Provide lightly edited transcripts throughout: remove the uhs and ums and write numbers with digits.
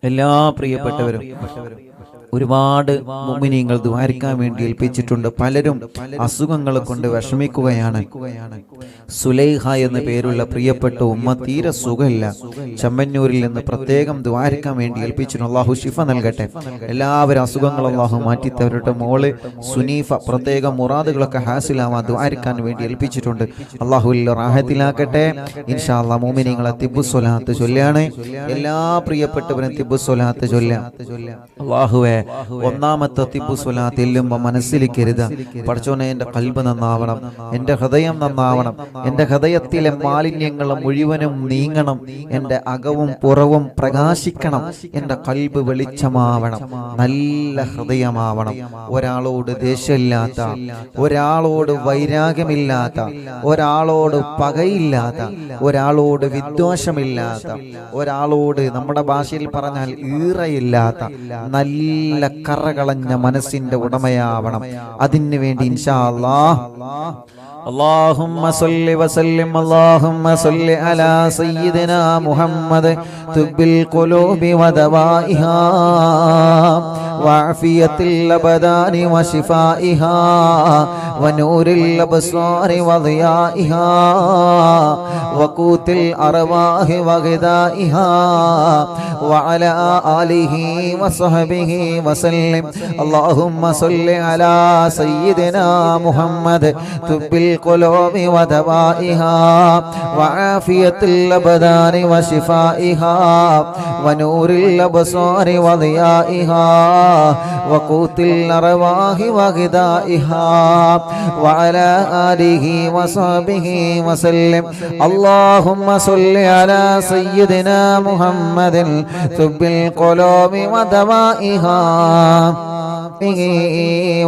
എല്ലാ പ്രിയപ്പെട്ടവരും ഒരുപാട് മുഅ്മിനീങ്ങൾ ദുആരിക്കാൻ വേണ്ടി ഏൽപ്പിച്ചിട്ടുണ്ട്. പലരും അസുഖങ്ങൾ കൊണ്ട് വിഷമിക്കുകയാണ്. സുലൈഹ എന്ന പേരുള്ള പ്രിയപ്പെട്ട ഉമ്മ തീരെ സുഖമില്ല. ചമ്മന്നൂരിൽ നിന്ന് പ്രത്യേകം ദുആരിക്കാൻ വേണ്ടി ഏൽപ്പിച്ചിട്ടുണ്ട്. അള്ളാഹു ശിഫ നൽകട്ടെ. എല്ലാവരും അസുഖങ്ങൾ അള്ളാഹു മാറ്റിത്തവരുടെ മോള് സുനീഫ പ്രത്യേകം മുറാദുകളൊക്കെ ഹാസിലാവാൻ ദുആരിക്കാൻ വേണ്ടി ഏൽപ്പിച്ചിട്ടുണ്ട്. അള്ളാഹുവിൽ റാഹത്തിലാക്കട്ടെ. ഇൻഷാ അല്ലാഹ് മുഅ്മിനീങ്ങളെ തിബ്ബുസ്സലാത്ത് ചൊല്ലാണ്. എല്ലാ പ്രിയപ്പെട്ടവരും തിബ്ബുസ്സലാത്ത് ചൊല്ലാം. അള്ളാഹുവേ, ഒന്നാമത്തെ തിബ്ബുസ്സലാത്ത് എല്ലുമ്പോൾ മനസ്സിലിക്കരുത്, പടച്ചോനെ എൻ്റെ ഖൽബ് നന്നാവണം, എൻ്റെ ഹൃദയം നന്നാവണം, എൻ്റെ ഹൃദയത്തിലെ മാലിന്യങ്ങൾ മുഴുവനും നീങ്ങണം, എൻ്റെ അകവും പുറവും പ്രകാശിക്കണം, എൻ്റെ ഖൽബ് വെളിച്ചമാവണം, നല്ല ഹൃദയമാവണം, ഒരാളോട് ദേഷ്യമില്ലാത്ത, ഒരാളോട് വൈരാഗ്യമില്ലാത്ത, ഒരാളോട് പകയില്ലാത്ത, ഒരാളോട് വിദ്വേഷമില്ലാത്ത, ഒരാളോട് നമ്മുടെ ഭാഷയിൽ പറഞ്ഞാൽ ഈറയില്ലാത്ത നല്ല കറകളഞ്ഞ മനസ്സിന്റെ ഉടമയാവണം. അതിനു വേണ്ടി ഇൻഷാ അല്ലാഹ് اللهم صل وسلم اللهم صل على سيدنا محمد طب القلوب ودوائها وعافية الأبدان وشفائها ونور الأبصار وضيائها وقوت الأرواح وغذائها وعلى آله وصحبه وسلم. اللهم صل على سيدنا محمد طب القلوب ودوائها وعافية الأبدان وشفائها ونور الأبصار وضيائها وقوت الأرواح وغذائها وعلى آله وصحبه وسلم. اللهم صل على سيدنا محمد طب القلوب ودوائها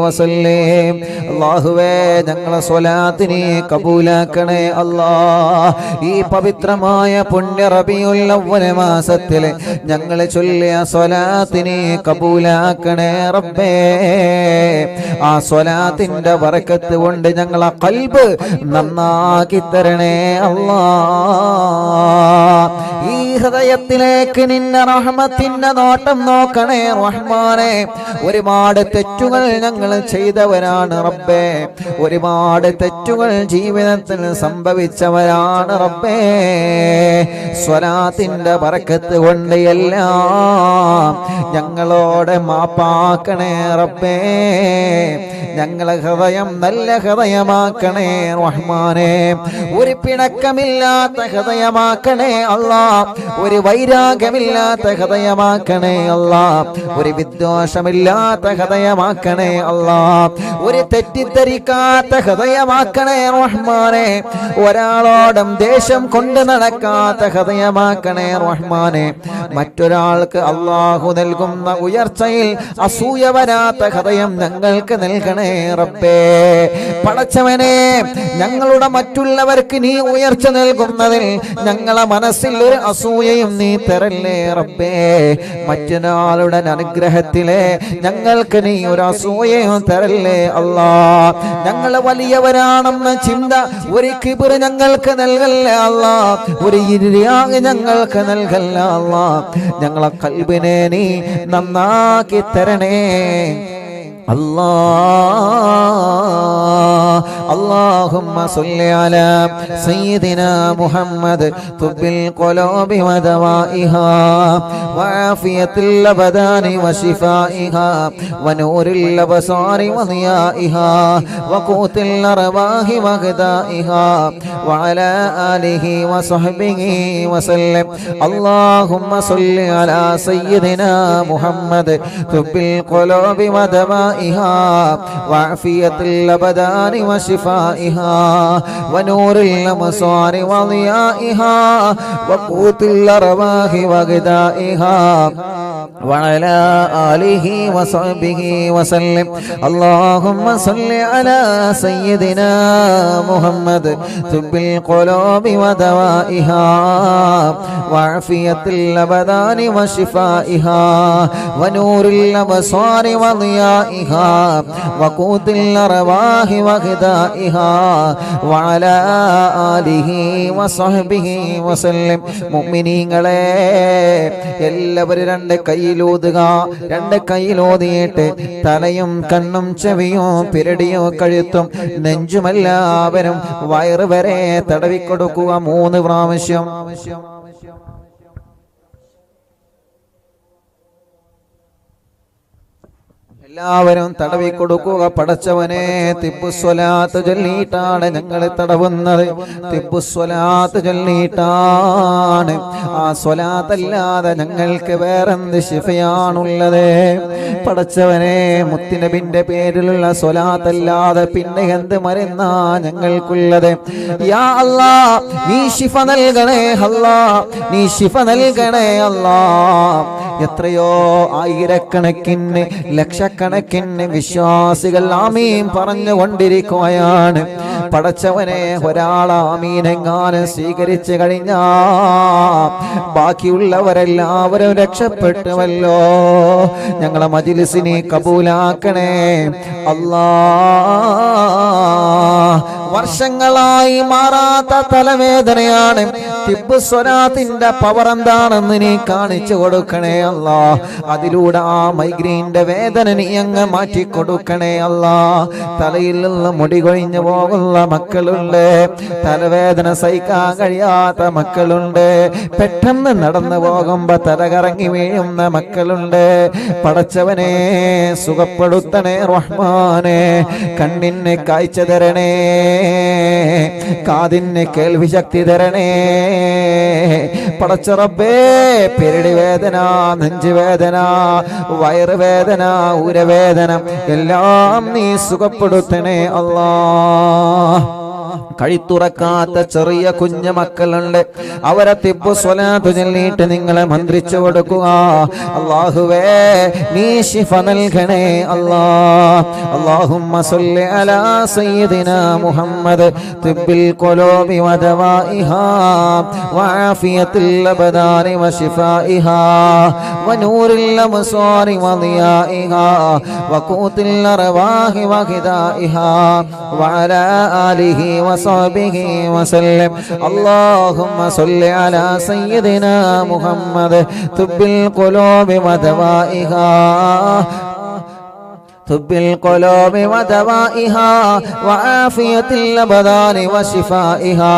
വസല്ലം. അല്ലാഹുവേ, ഞങ്ങളെ സ്വലാത്തിനെ കബൂലാക്കണേ അല്ലാഹ്. ഈ പവിത്രമായ പുണ്യ റബീഉൽ അവ്വൽ മാസത്തിൽ ഞങ്ങൾ ചൊല്ലിയ സ്വലാത്തിനെ കബൂലാക്കണേ റബ്ബേ. ആ സ്വലാത്തിന്റെ ബറക്കത്ത് കൊണ്ട് ഞങ്ങളെ ഖൽബ് നന്നാക്കി തരണേ അല്ലാഹ്. ഈ ഹൃദയത്തിലേക്ക് നിന്റെ റഹ്മത്തിന്റെ നോട്ടം നോക്കണേ റഹ്മാനേ. ഒരുപാട് തെറ്റുകൾ ഞങ്ങൾ ചെയ്തവരാണ് റബ്ബേ, ഒരുപാട് തെറ്റുകൾ ജീവിതത്തിൽ സംഭവിച്ചവരാണ് റബ്ബേ. സ്വലാത്തിന്റെ ബറക്കത്ത് കൊണ്ട് എല്ലാം ഞങ്ങളോട് മാപ്പാക്കണേ റബ്ബേ. ഞങ്ങളെ ഹൃദയം നല്ല ഹൃദയമാക്കണേ റഹ്മാനേ. ഒരു പിണക്കമില്ലാത്ത ഹൃദയമാക്കണേ അല്ലാഹ്, ഒരു വൈരാഗ്യമില്ലാത്ത ഹൃദയമാക്കണേ അല്ലാഹ്, ഒരു വിദ്വേഷമില്ലാത്ത ഹൃദയമാക്കണേ അല്ലാഹ്, ഒരു തെറ്റിദ്ധരിക്കാത്ത ഹൃദയമാക്കണേ റഹ്മാനേ. ഒരാളോടും ദേഷ്യം കൊണ്ട് നടക്കാത്ത ഹൃദയമാക്കണേ റഹ്മാനേ. മറ്റൊരാൾക്ക് അല്ലാഹു നൽകുന്ന ഉയർച്ചയിൽ അസൂയ വരാത്ത ഹൃദയം ഞങ്ങൾക്ക് നൽകണേ റബ്ബേ. പടച്ചവനെ, ഞങ്ങളുടെ മറ്റുള്ളവർക്ക് നീ ഉയർച്ച നൽകുന്നതിൽ ഞങ്ങളെ മനസ്സിൽ ഒരു അസൂയയും നീ തരല്ലേ റബ്ബേ. മറ്റൊരാളുടെ അനുഗ്രഹത്തിലെ ഞങ്ങൾക്ക് നീ ഒരു അസൂയയും തരല്ലേ അല്ലാഹ്. ഞങ്ങൾ വലിയവരാണെന്ന ചിന്ത, ഒരു കിബിർ ഞങ്ങൾക്ക് നൽകല്ലേ അല്ലാഹ്, ഒരു ഇരിയാഗ് ഞങ്ങൾക്ക് നൽകല്ലേ അല്ലാഹ്. ഞങ്ങളെ ഖൽബിനെ നീ നന്നാക്കി തരണേ اللهم صل على سيدنا محمد طب القلوب ودوائها وعافية الأبدان وشفائها ونور الأبصار وضيائها وقوت الأرواح وغذائها وعلى آله وصحبه وسلم. اللهم صل على سيدنا محمد طب القلوب ودوائها وعافية الأبدان وشفائها ونور الأبصار وضيائها وقوت الأرواح وغذائها وعلى آله وصحبه وسلم. اللهم صل على سيدنا محمد طب القلوب ودوائها وعافية الأبدان وشفائها ونور الأبصار وضيائها وقوت الأرواح وغذائها വദവാഇഹാ വഅലാ ആലിഹി വസഹ്ബിഹി വസല്ലം. മുഅ്മിനീങ്ങളെ എല്ലാവരും രണ്ട് കൈയിലൂതുക. രണ്ട് കൈയിലൂതിയിട്ട് തലയും കണ്ണും ചെവിയും പിരടിയും കഴുത്തും നെഞ്ചുമെല്ലാവരും വയറ് വരെ തടവിക്കൊടുക്കുക 3 പ്രാവശ്യം. എല്ലാവരും തടവി കൊടുക്കുക. പടച്ചവനെ തിബ്ബുസ്വലാത്ത് ചൊല്ലിയിട്ടാണ് ഞങ്ങൾ തടവുന്നത്. തിബ്ബുസ്വലാത്ത് ചൊല്ലിയിട്ടാണ്. ആ സ്വലാത്തല്ലാതെ ഞങ്ങൾക്ക് വേറെന്ത് ശിഫയാണുള്ളത്? പടച്ചവനെ മുത്തുനബിന്റെ പേരിലുള്ള സ്വലാത്തല്ലാതെ പിന്നെ എന്ത് മരുന്നാ ഞങ്ങൾക്കുള്ളത്? യാ അല്ലാ, നീ ശിഫ നൽകണേ അല്ലാ, നീ ശിഫ നൽകണേ അല്ലാ. എത്രയോ ആയിരക്കണക്കിന് ലക്ഷക്കണക്കിന് വിശ്വാസികൾ ആമീൻ പറഞ്ഞുകൊണ്ടിരിക്കുകയാണ്. പടച്ചവനെ ഒരാൾ ആമീനെങ്ങാനും സ്വീകരിച്ചു കഴിഞ്ഞാ ബാക്കിയുള്ളവരെല്ലാവരും രക്ഷപ്പെട്ടുവല്ലോ. ഞങ്ങളെ മജ്‌ലിസിനെ കബൂലാക്കണേ അല്ലാ. വർഷങ്ങളായി മാറാത്ത തലവേദനയാണ്. തിബ്ബുസ്വലാത്തിന്റെ പവർ എന്താണെന്ന് നീ കാണിച്ചു കൊടുക്കണേ അല്ലാ. അതിലൂടെ ആ മൈഗ്രെയിന്റെ വേദന നീ അങ്ങ് മാറ്റി കൊടുക്കണേ അല്ലാ. തലയിൽ നിന്ന് മുടി കൊഴിഞ്ഞു പോകുന്ന മക്കളുണ്ട്, തലവേദന സഹിക്കാൻ കഴിയാത്ത മക്കളുണ്ട്, പെട്ടെന്ന് നടന്നു പോകുമ്പോ തലകറങ്ങി വീഴുന്ന മക്കളുണ്ട്. പടച്ചവനെ സുഖപ്പെടുത്തണേ റഹ്മാനെ. കണ്ണിന് കാഴ്ച തരണേ, കാതിന് കേൾവി ശക്തി തരണേ പടച്ച റബ്ബേ. പെരടി വേദന, നെഞ്ചുവേദന, വയറുവേദന, ഉരവേദന എല്ലാം നീ സുഖപ്പെടുത്തണേ അല്ലാ. കഴുത്തുറക്കാത്ത ചെറിയ കുഞ്ഞു മക്കളുണ്ട്, അവരെ തിബ്ബുസ്വലാത്ത് ചൊല്ലിയിട്ട് നിങ്ങളെ മന്ത്രിച്ചു കൊടുക്കുക. അല്ലാഹുവേ നീ ശിഫ നൽകണേ അല്ലാ. അല്ലാഹുമ്മ സ്വല്ലി അലാ സയ്യിദിനാ മുഹമ്മദ് തിബ്ബിൽ ഖുലൂബി വദവാഇഹാ വആഫിയത്തിൽ അബ്ദാനി വശിഫാഇഹാ വനൂറിൽ അബ്സാരി വദിയാഇഹാ വഖൂത്തിൽ അർവാഹി വഹിദാഇഹാ വഅലാ ആലിഹി وصحبه وسلم. اللهم صل على سيدنا محمد طب القلوب ودوائها طب القلوب ودوائها وعافية الأبدان وشفائها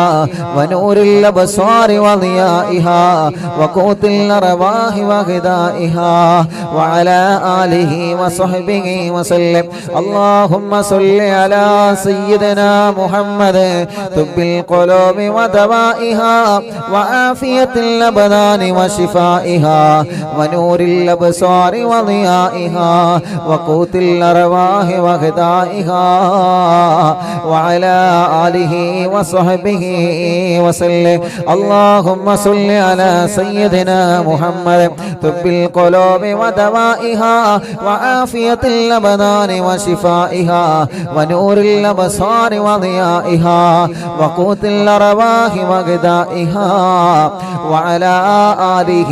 ونور الأبصار وضيائها وقوت الأرواح وغذائها وعلى آله وصحبه وسلم. اللهم صل على سيدنا محمد طب القلوب ودوائها وعافية الأبدان وشفائها ونور الأبصار وضيائها وقوت الأرواح وغذائها وعلى آله وصحبه وسلم. اللهم صل على سيدنا محمد طب القلوب ودوائها وعافية الأبدان وشفائها ونور الأبصار وضيائها وقوت الأرواح وغذائها وعلى آله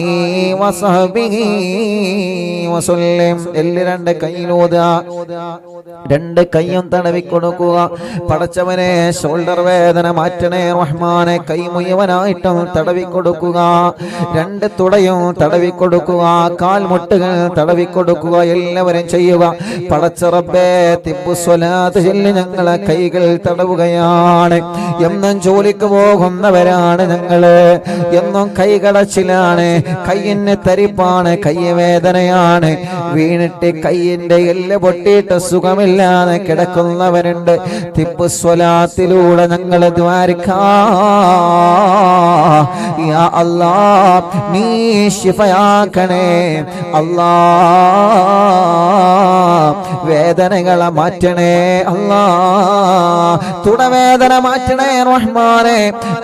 وصحبه وسلم. രണ്ട് കൈയിലൂത, രണ്ട് കൈയും തടവി കൊടുക്കുക. പടച്ചവനെ ഷോൾഡർ വേദന മാറ്റണേ റഹ്മാനെ. കൈ മുഴുവനായിട്ടും തടവി കൊടുക്കുക. രണ്ട് തുടയും തടവി കൊടുക്കുക, കാൽമുട്ടുകൾ തടവി കൊടുക്കുക. എല്ലാവരും ചെയ്യുക. പടച്ച റബ്ബേ തിബ്ബുസ്വലാത്ത് ചൊല്ലി ഞങ്ങളെ കൈകൾ തടവുകയാണ്. എന്നും ജോലിക്ക് പോകുന്നവരാണ് ഞങ്ങള്, എന്നും കൈകടച്ചിലാണ്, കയ്യിന് തരിപ്പാണ്, കൈ വേദനയാണ്, വീണിട്ട് കയ്യിന്റെ എല്ല് പൊട്ടിയിട്ട് സുഖമില്ലാതെ കിടക്കുന്നവരുണ്ട്. തിബ്ബുസ്വലാത്തിലൂടെ ഞങ്ങൾ ദ്വാരക്കാ. യാ അല്ലാ നീ ശിഫയാക്കണേ അല്ലാ. വേദനകളെ മാറ്റണേ അല്ലാ. തുടവേദന മാറ്റണേ റഹ്മാനെ.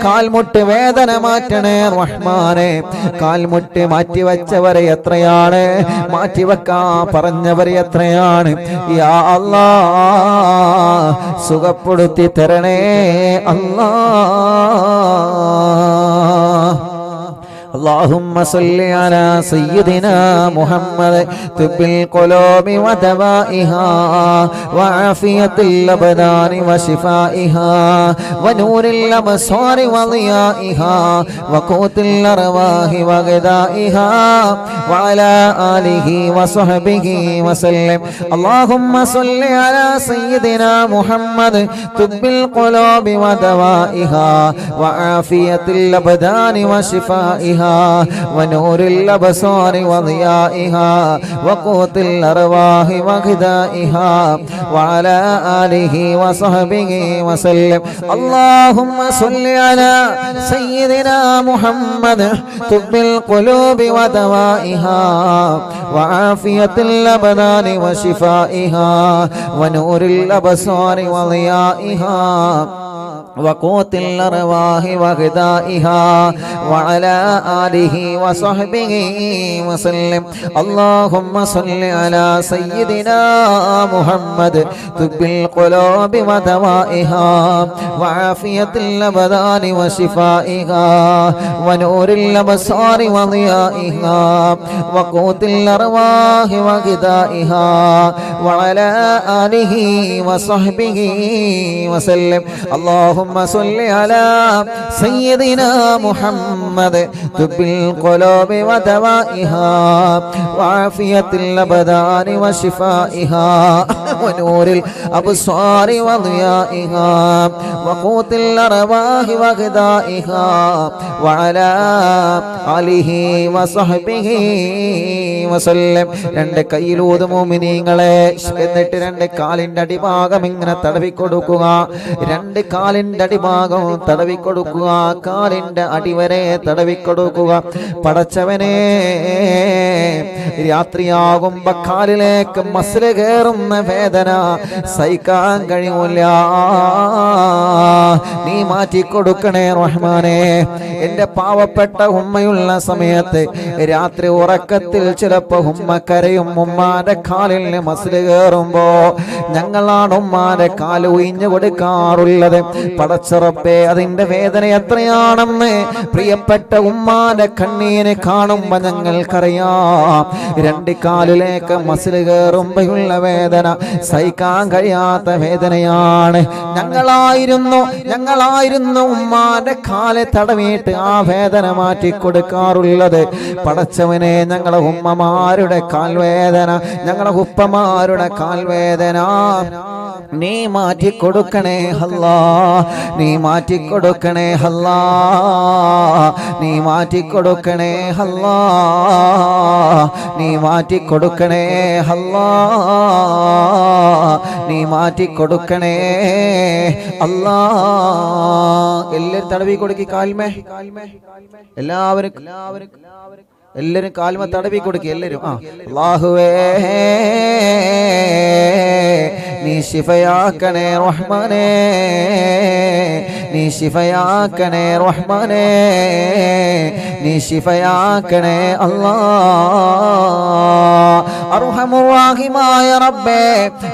കാൽമുട്ട് വേദന മാറ്റണേ റഹ്മാനെ. കാൽമുട്ട് മാറ്റിവെച്ചവരെ എത്രയാണ്, മാറ്റിവെക്കാ പറഞ്ഞവർ എത്രയാണ്. യാ അല്ലാ സുഖപ്പെടുത്തി തരണേ അല്ലാ. اللهم صل على سيدنا محمد طب القلوب ودوائها وعافية الأبدان وشفائها ونور الأبصار وضيائها وقوت الأرواح وغذائها وعلى آله وصحبه وسلم. اللهم صل على سيدنا محمد طب القلوب ودوائها وعافية الأبدان وشفائها ونور الأبصار وضيائها وقوت الأرواح وغذائها وعلى آله وصحبه وسلم. اللهم صل على سيدنا محمد طب القلوب ودوائها وعافية الأبدان وشفائها ونور الأبصار وضيائها وقوت الأرواح وغذائها وعلى آله وصحبه وسلم. اللهم صل على سيدنا محمد طب القلوب ودوائها وعافية الأبدان وشفائها ونور الأبصار وضيائها وقوت الأرواح وغذائها وعلى آله وصحبه وسلم. اللهم صل على سيدنا محمد طب القلوب ودوائها وعافية الأبدان وشفائها ونور الأبصار وضيائها وقوت الأرواح وغذائها وعلى آله وصحبه വസല്ലം. രണ്ട് കൈയിലൂത് മുഅ്മിനീങ്ങളെ. എന്നിട്ട് രണ്ട് കാലിന്റെ അടിഭാഗം ഇങ്ങനെ തടവിക്കൊടുക്കുക. രണ്ട് കാലിന്റെ അടിഭാഗം തടവിക്കൊടുക്കുക. കാലിന്റെ അടിവരെ തടവിക്കൊടുക്കുക. പടച്ചവനെ, രാത്രിയാകുമ്പോ കാലിലേക്ക് മസില് കയറുന്ന വേദന സഹിക്കാൻ കഴിയൂല. നീ മാറ്റിക്കൊടുക്കണേ റഹ്മാനെ. എന്റെ പാവപ്പെട്ട ഉമ്മയുള്ള സമയത്ത് രാത്രി ഉറക്കത്തിൽ ചിലപ്പോ ഉമ്മ കരയും. ഉമ്മാന്റെ കാലിൽ മസില് കയറുമ്പോ ഞങ്ങളാണ് ഉമ്മാന്റെ കാല് ഉയിഞ്ഞു കൊടുക്കാറുള്ളത്. പടച്ചറപ്പേ, അതിന്റെ വേദന എത്രയാണെന്ന് പ്രിയപ്പെട്ട ഉമ്മാന്റെ കണ്ണീര് കാണുമ്പോ ഞങ്ങൾക്കറിയാം. രണ്ട് കാലിലേക്ക് മസില് കയറുമ്പോഴുള്ള വേദന സഹിക്കാൻ കഴിയാത്ത വേദനയാണ്. ഞങ്ങളായിരുന്നു ഉമ്മാന്റെ കാല് തടവിയിട്ട് ആ വേദന മാറ്റി കൊടുക്കാറുള്ളത്. പടച്ചവനെ, ഞങ്ങളെ ഉമ്മമാരുടെ കാൽവേദന, ഞങ്ങളെ ഉപ്പമാരുടെ കാൽവേദന നീ മാറ്റി കൊടുക്കണേ അല്ലാ. നീ മാറ്റി കൊടുക്കണേ അല്ലാ. നീ മാറ്റി കൊടുക്കണേ അല്ലാ. നീ മാറ്റി കൊടുക്കണേ അല്ലാ. നീ മാറ്റി കൊടുക്കണേ അല്ലാ. എല്ലാവരും തടവി കൊടുക്കി കാൽമേ. എല്ലാവരും കാൽമ തടവി കൊടുക്കി. എല്ലാവരും അല്ലാഹുവേ, നീ ശിഫയാക്കണേ റഹ്മാനേ. നീ ശിഫയാക്കണേ റഹ്മാനേ. നീ ശിഫയാക്കണേ അല്ലാ. അർഹമുർ-റഹീമായ റബ്ബേ,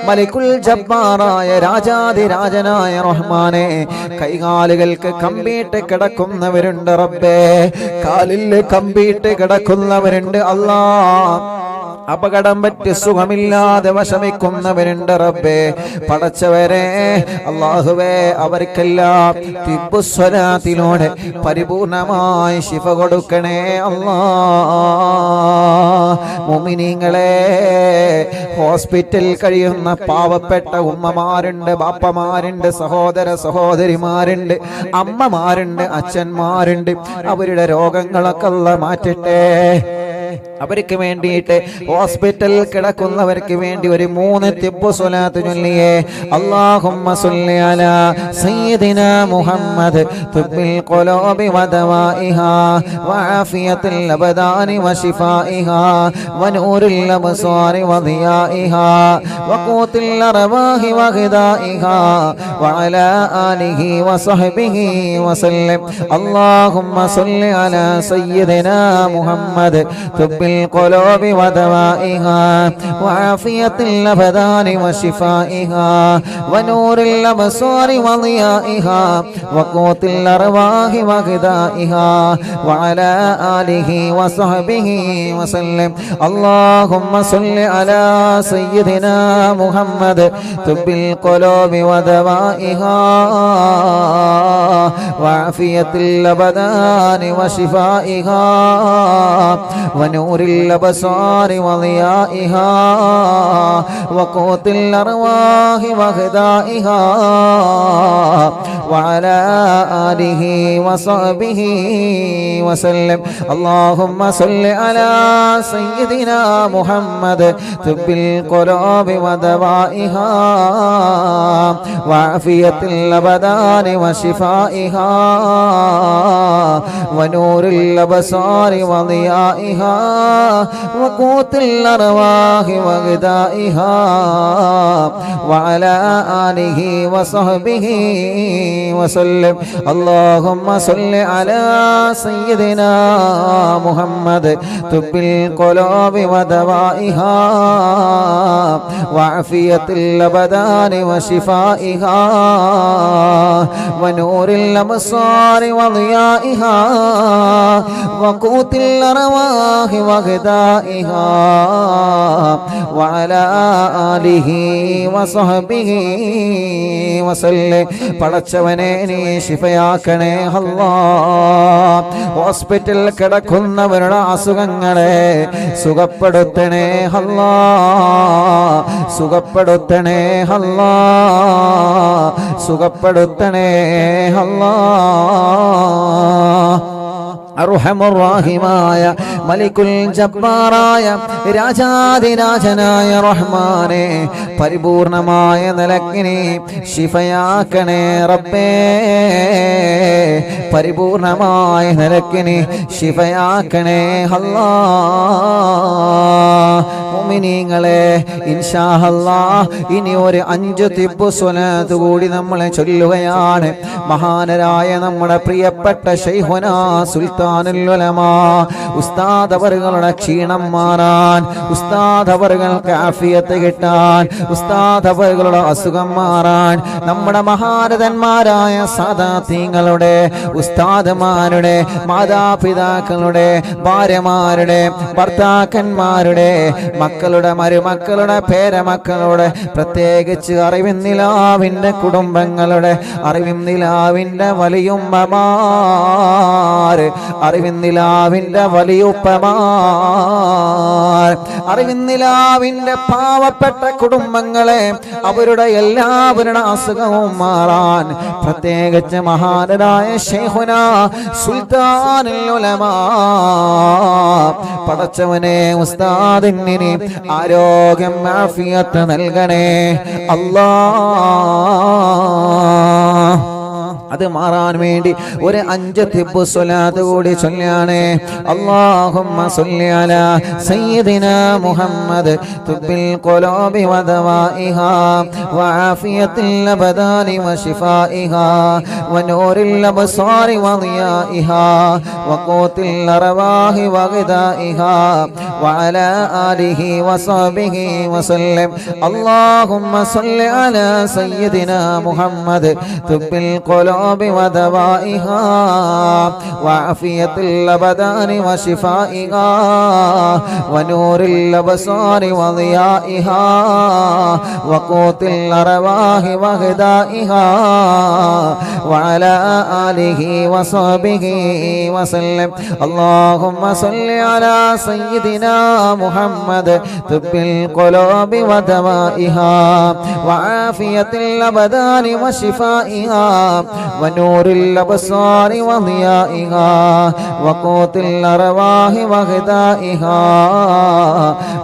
മലിക്കുൽ ജബ്ബാറായ രാജാധിരാജനായ റഹ്മാനേ, കൈകാലുകൾക്ക് കമ്പിയിട്ട് കിടക്കുന്നവരുണ്ട് റബ്ബേ. കാലിൽ കമ്പിയിട്ട് കിടക്കുന്നവരുണ്ട് അല്ലാ. അപകടം പറ്റി സുഖമില്ലാതെ വിഷമിക്കുന്നവരുണ്ട് റബ്ബേ. പടച്ചവരെ, അല്ലാഹുവേ, അവർക്കെല്ലാം തിബ്ബുസ്വലാത്തിലൂടെ പരിപൂർണമായി ശിഫ കൊടുക്കണേ അല്ലാ. മുഅ്മിനീങ്ങളെ, ഹോസ്പിറ്റലിൽ കഴിയുന്ന പാവപ്പെട്ട ഉമ്മമാരുണ്ട്, ബാപ്പമാരുണ്ട്, സഹോദര സഹോദരിമാരുണ്ട്, അമ്മമാരുണ്ട്, അച്ഛന്മാരുണ്ട്. അവരുടെ രോഗങ്ങളൊക്കെ അല്ലാഹ് മാറ്റട്ടെ. അവർക്ക് വേണ്ടിയിട്ട് ഹോസ്പിറ്റലിൽ കിടക്കുന്നവർക്ക് വേണ്ടി ഒരു 3 തിബ്ബു സ്വലാത്ത് ചൊല്ലിയേ. അല്ലാഹുമ്മ സ്വല്ലി അലാ സയ്യിദിനാ മുഹമ്മദ് തിബ്ബിൽ ഖുലൂബി വദവാഇഹാ വആഫിയത്തിൽ അബ്ദാനി വശിഫാഇഹാ വനൂറിൽ അബ്സാരി വദിയാഇഹാ വഖൂത്തിൽ അർവാഹി വഗദാഇഹാ വഅലാ ആലിഹി വസഹ്ബിഹി വസല്ലം. അല്ലാഹുമ്മ സ്വല്ലി അലാ സയ്യിദിനാ മുഹമ്മദ് തിബ്ബിൽ القلوب ودوائها وعافية الأبدان وشفائها ونور الأبصار وضيائها وقوت الأرواح وغذائها وعلى آله وصحبه وسلم. اللهم صل على سيدنا محمد طب القلوب ودوائها وعافية الأبدان وشفائها ونور الأبصار وضيائها وقوت الأرواح وغذائها وعلى آله وصحبه وسلم. اللهم صل على سيدنا محمد طب القلوب ودوائها وعافية الأبدان وشفائها ونور الأبصار وضيائها وقوت الأرواح وغذائها وعلى آله وصحبه وسلم. اللهم صل على سيدنا محمد طب القلوب ودوائها وعافية الأبدان وشفائها ونور الأبصار وضيائها وقوت الأرواح وغذائها وعلى آله وصحبه وسلم. പടച്ചവനെ നീ ശിഫയാക്കണേ അല്ലാഹ്. ഹോസ്പിറ്റലിൽ കിടക്കുന്നവരുടെ അസുഖങ്ങളെ സുഖപ്പെടുത്തണേ അല്ലാഹ്, സുഖപ്പെടുത്തണേ അല്ലാഹ്, സുഖപ്പെടുത്തണേ അല്ലാഹ്. അർഹമുർറഹീമായ മലിക്കുൽ ജബ്ബാറായ രാജാധിരാജനായ റഹ്മാനെ പരിപൂർണമായ നിലക്കിനെ ശിഫയാക്കണേ റബ്ബേ, പരിപൂർണമായ നിലക്കിനെ ശിഫയാക്കണേ അല്ലാഹ്. മുഅ്മിനീങ്ങളെ ഇൻഷാ അല്ലാഹ് ഇനി ഒരു 5 തിബ്ബു സ്വലാത്ത് കൂടി നമ്മൾ ചൊല്ലുകയാണ്. മഹാനരായ നമ്മുടെ പ്രിയപ്പെട്ട ശൈഖുനാ സുൽത്താനുൽ ഉലമാ ഉസ്താദ് അവറുകളുടെ ക്ഷീണം മാറാൻ, ഉസ്താദ് അവറുകൾക്ക് ആഫിയത്ത് കിട്ടാൻ, ഉസ്താദ് അവറുകളുടെ അസുഖം മാറാൻ, നമ്മുടെ മഹാരഥന്മാരായ സാദാത്യങ്ങളുടെ ഉസ്താദുമാരുടെ മാതാപിതാക്കളുടെ ഭാര്യമാരുടെ ഭർത്താക്കന്മാരുടെ മക്കളുടെ മരുമക്കളുടെ പേരമക്കളുടെ പ്രത്യേകിച്ച് അറിവിന്നിലാവിൻ്റെ കുടുംബങ്ങളുടെ അറിവിന്നിലാവിൻ്റെ വലിയുമ്മമാർ, അറിവിന്നിലാവിൻ്റെ വലിയുപ്പമാർ, അറിവിന്നിലാവിൻ്റെ പാവപ്പെട്ട കുടുംബങ്ങളെ അവരുടെ എല്ലാവരുടെ അസുഖവും മാറാൻ പ്രത്യേകിച്ച് മഹാനരായ ശൈഖുനാ സുൽത്താനുൽ ഉലമാ പടച്ചവനെ ഉസ്താദിന് ആരോഗ്യം ആഫിയത്ത് നൽകണേ അല്ലാഹ്. അത് മാറാൻ വേണ്ടി ഒരു 5 തിബ്ബു സ്വലാത്ത് കൂടി ചൊല്ലാണ്. അല്ലാഹുമ്മ സ്വല്ലി അലാ സയ്യിദിനാ മുഹമ്മദ് തുബ്ബിൽ ഖുലൂബി വദവാഇഹാ വആഫിയത്തിൽ അബദാനി വശിഫാഇഹാ വനൂറിൽ അബ്സാരി വദിയാഇഹാ വഖൂത്തിൽ അർവാഹി വഗദാഇഹാ വഅലാ ആലിഹി വസഹ്ബിഹി വസല്ലം. അല്ലാഹുമ്മ സ്വല്ലി അലാ സയ്യിദിനാ മുഹമ്മദ് തുബ്ബിൽ ഖുലൂബി ودوائها وعافية الأبدان وشفائها ونور الأبصار وضيائها وقوت الأرواح وغذائها وعلى آله وصحبه وسلم. اللهم صل على سيدنا محمد طب القلوب ودوائها وعافية الأبدان وشفائها ونور الأبصار وضيائها وقوت الأرواح وغذائها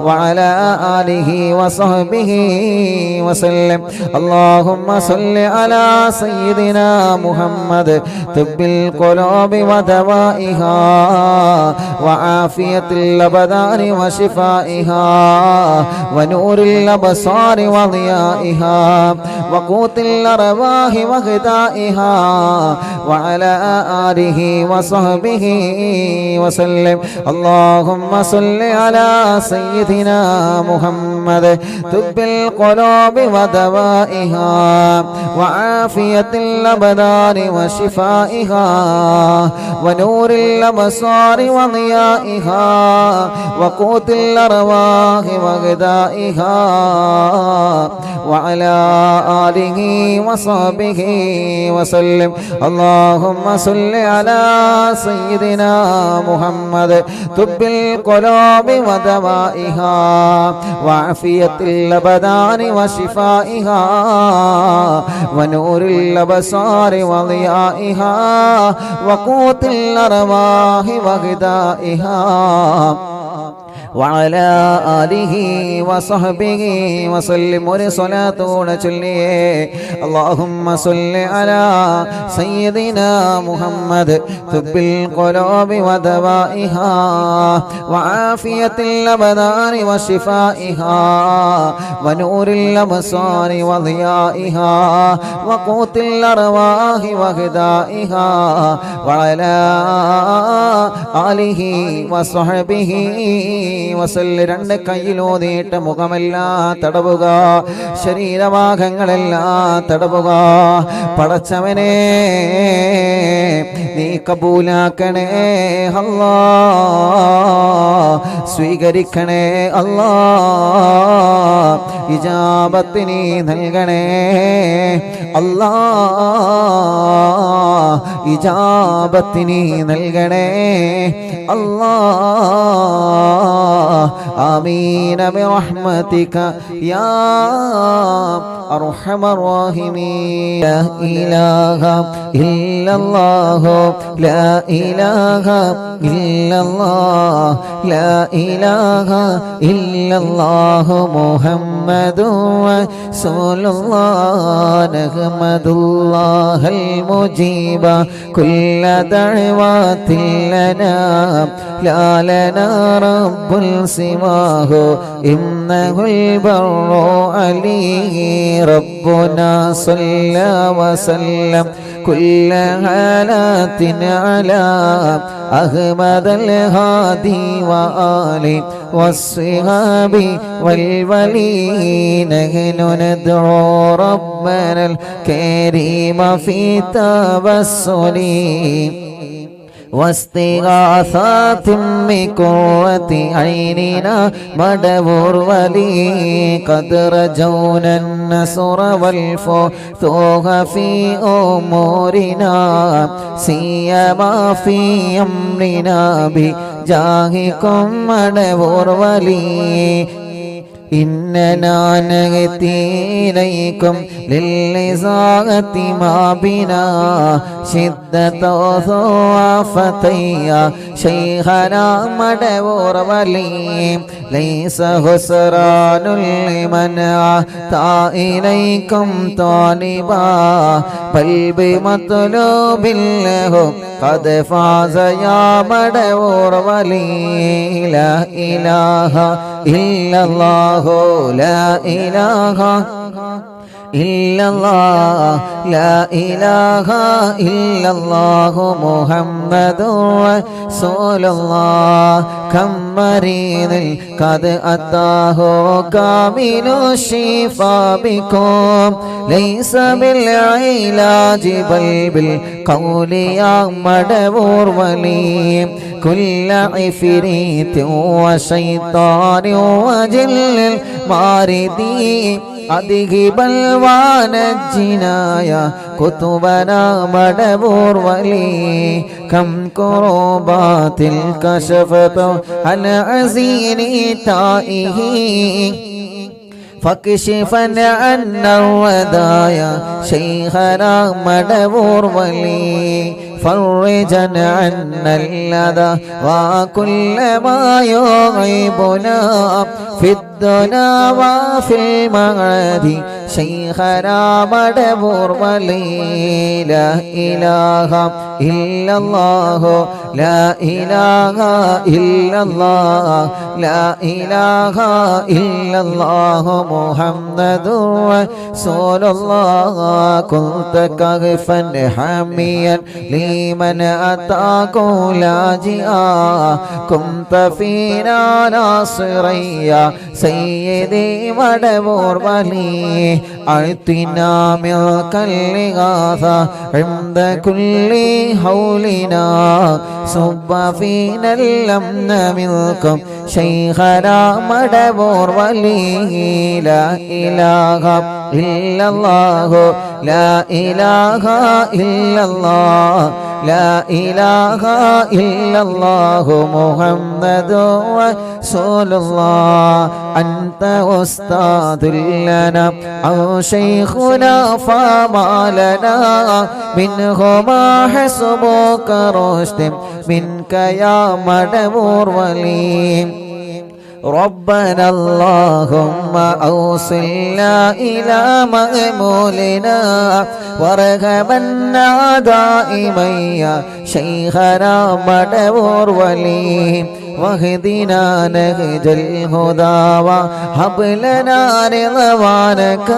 وعلى آله وصحبه وسلم. اللهم صل على سيدنا محمد طب القلوب ودوائها وعافية الأبدان وشفائها ونور الأبصار وضيائها وقوت الأرواح وغذائها وعلى آله وصحبه وسلم. اللهم صل على سيدنا محمد طب القلوب ودوائها وعافية الأبدان وشفائها ونور الأبصار وضيائها وقوت الأرواح وغذائها وعلى آله وصحبه وسلم. اللهم صل على سيدنا محمد طب القلوب ودوائها وعافية الأبدان وشفائها ونور الأبصار وضيائها وقوت الأرواح وغذائها وعلى آله وصحبه وسلم. ഒരു സ്വലാത്തോടെ ചൊല്ലിയേ اللهم صل على سيدنا محمد طب القلوب ودوائها وعافية الأبدان وشفائها ونور الأبصار وضيائها وقوت الأرواح وغذائها وعلى آله وصحبه വസല്ല. രണ്ട് കയ്യിലോതിയിട്ട് മുഖമെല്ലാം തടവുക, ശരീരഭാഗങ്ങളെല്ലാം തടവുക. പടച്ചവനെ നീ കബൂലാക്കണേ അല്ലാ, സ്വീകരിക്കണേ അല്ലാ, ഇജാബത്ത് നീ നൽകണേ അല്ലാ, ഇജാബത്ത് നീ നൽകണേ അല്ലാ. آمين برحمتك يا أرحم الراحمين. لا إله إلا الله لا إله إلا الله لا إله إلا الله محمد رسول الله. نحمد الله المجيب كل دعوات لنا لا لنا رب سواه إنه البر عليه ربنا صلى وسلم كل حالات على أحمد الهادي وآله والصحاب والولي. نحن ندعو ربنا الكريم في توسل واستغاثات بقرة عيننا مدبر ولي. قد رجونا النصر والفتوح في أمورنا سيما في أمرنا بجاهكم مدبر ولي. إننا نأتي إليكم للإزاغة ما بنا شدة ضعفتي شيخنا مدبور ولي. ليس خسران لمن أتى إليكم طالبا بل بمطلوب له قد فاز يا مدبور ولي. لا إله إلا الله لا إله إلا الله لا إله إلا الله محمد رسول الله. كم مريض قد أتاه كامل الشفاء بكم ليس بالعلاج بل بالقول يا مدبور ولي. كل عفريت وشيطان وجل الماردي أذهب الوانجنا يا كتبنا مدبور ولي. كم كربات كشفت عن عزيني تائه فاكشفا عنا الودايا شيخنا مدبور ولي. فرجا عنا الأذى وكل ما يغيبنا في الدنيا وفي المعاد ശൈഖനാ മടവൂർ വലി ലാ ഇലാഹ ഇല്ലല്ലാഹു ലാ ഇലാഹ ഇല്ലല്ലാഹ് ലാ ഇലാഹ ഇല്ലല്ലാഹു മുഹമ്മദുർ റസൂലുള്ളാഹ് കുന്ത കഗ്ഫൻ ഹമിയൻ ലീമൻ അതാകു ലാജിആ കുന്ത ഫീനാ നാസിറിയ സയ്യിദി മടവൂർ വലി അഅ്തിനാ മിൽകൽ ഇഗാസ ഇൻദ കുല്ലി ഹൗലിനാ സുബ്ബ ഫീനൽ ലംന മിൽകും ശൈഖനാ മടവൂർ വലി ലാ ഇലാഹ ഇല്ലല്ലാഹു ലാ ഇലാഹ ഇല്ലല്ലാഹ് ലാ ഇലാഹ ഇല്ലല്ലാഹു മുഹമ്മദുർ റസൂലുള്ളാഹ് അൻത ഉസ്താദുൽ ലനാ ഔ ശൈഖുനാ ഫമാ ലനാ മിൻഹുമാ ഹസ്ബുക റുശ്ദൻ മിൻക യാ മടവൂർ വലി ربنا اللهم أوصلنا إلى مأمولنا وارغبنا دائما يا شيخنا مدبور ولي واهدنا نهج الهدى وهب لنا رضوانك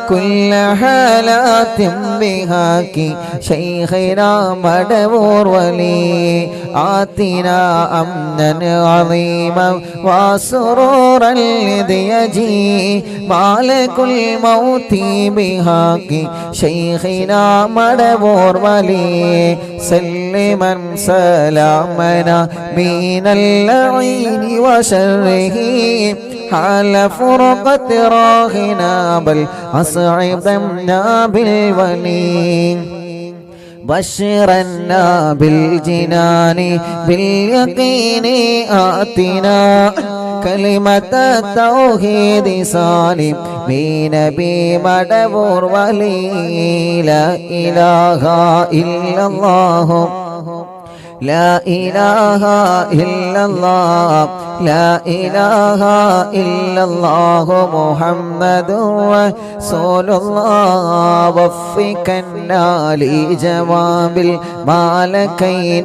كل حالات بهاك شيخنا مدبور ولي آتنا أمنا عظيما وسرورا لذيجي مالك الموت بهاك شيخنا مدبور ولي سلما سلامنا من اللعين وشره حال فرقة راهنا بل أصعدنا بالولي بشرنا بالجنان باليقين آتنا كلمة التوحيد سالم بنبي مدبور ولي لا إله إلا الله لا إله إلا الله لا إله إلا الله محمد رسول الله وفقنا لجواب المالكين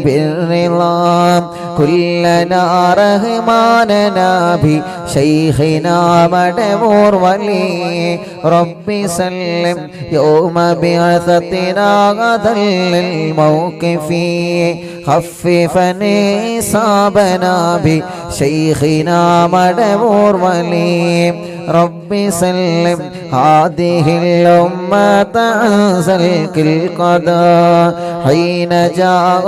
بالرضا كلنا رحماننا بشيخنا مدبور ولي ربي سلم يوم بعثتنا غدا للموقف خففني صابنا بشيخنا مدبور ولي ربي سلم هذه الأمة أنزلك القضاء حين جاء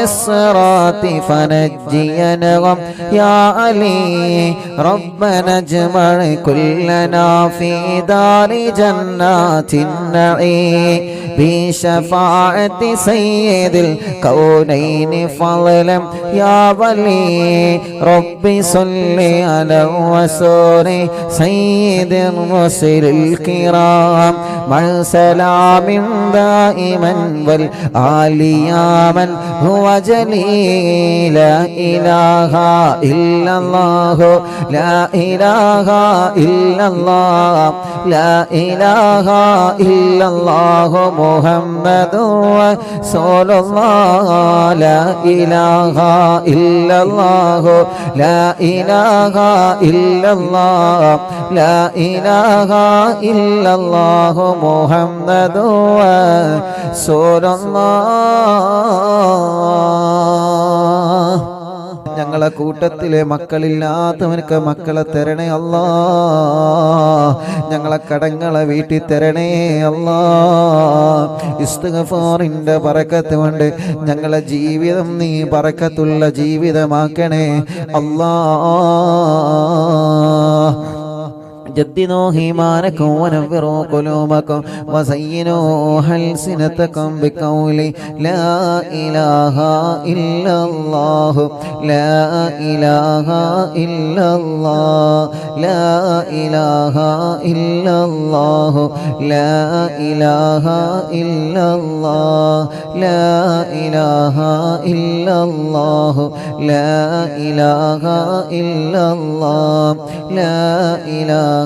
الصراط فنجينهم يا علي ربنا اجمع كلنا في دار جنات النعيم بشفاعة سيد الكونين فضلا يا ولي ربي صل على الرسول سيد الرسل الكرام مع سلام دائما والآل يا من هو جليل لا إله إلا الله لا إله إلا الله لا إله إلا الله محمد رسول الله لا إله إلا الله لا إله إلا الله لا إله إلا الله محمد رسول الله ഞങ്ങളെ കൂട്ടത്തിലെ മക്കളില്ലാത്തവർക്ക് മക്കളെ തരണേ അല്ലാ ഞങ്ങളെ കടങ്ങളെ വീട്ടി തരണേ അല്ലാ ഇസ്തിഗ്ഫാറിന്റെ ബറക്കത്ത് കൊണ്ട് ഞങ്ങളെ ജീവിതം നീ ബറക്കത്തുള്ള ജീവിതമാക്കണേ അല്ലാ جددوا إيمانكم ونفروا قلوبكم وزينوا ألسنتكم بقول لا إله إلا الله لا إله إلا الله لا إله إلا الله لا إله إلا الله لا إله إلا الله لا إله إلا الله لا إله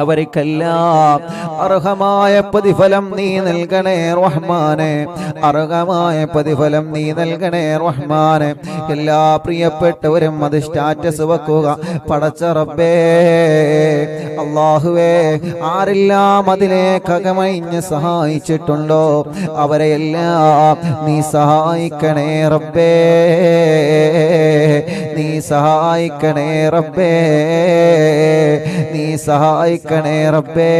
അവർക്കെല്ലാം അർഹമായ പ്രതിഫലം നീ നൽകണേ റഹ്മാനെ. അർഹമായ പ്രതിഫലം നീ നൽകണേ റഹ്മാനെ. എല്ലാ പ്രിയപ്പെട്ടവരും അത് സ്റ്റാറ്റസ് വെക്കുക. പടച്ച റബ്ബേ, അല്ലാഹുവേ, ആരെല്ലാം അതിലേക്ക് അകമഴിഞ്ഞ് സഹായിച്ചിട്ടുണ്ടോ അവരെയെല്ലാം നീ സഹായിക്കണേ റബ്ബേ. നീ സഹായിക്കണേ റബ്ബേ. നീ സഹായിക്കണേ റബ്ബേ.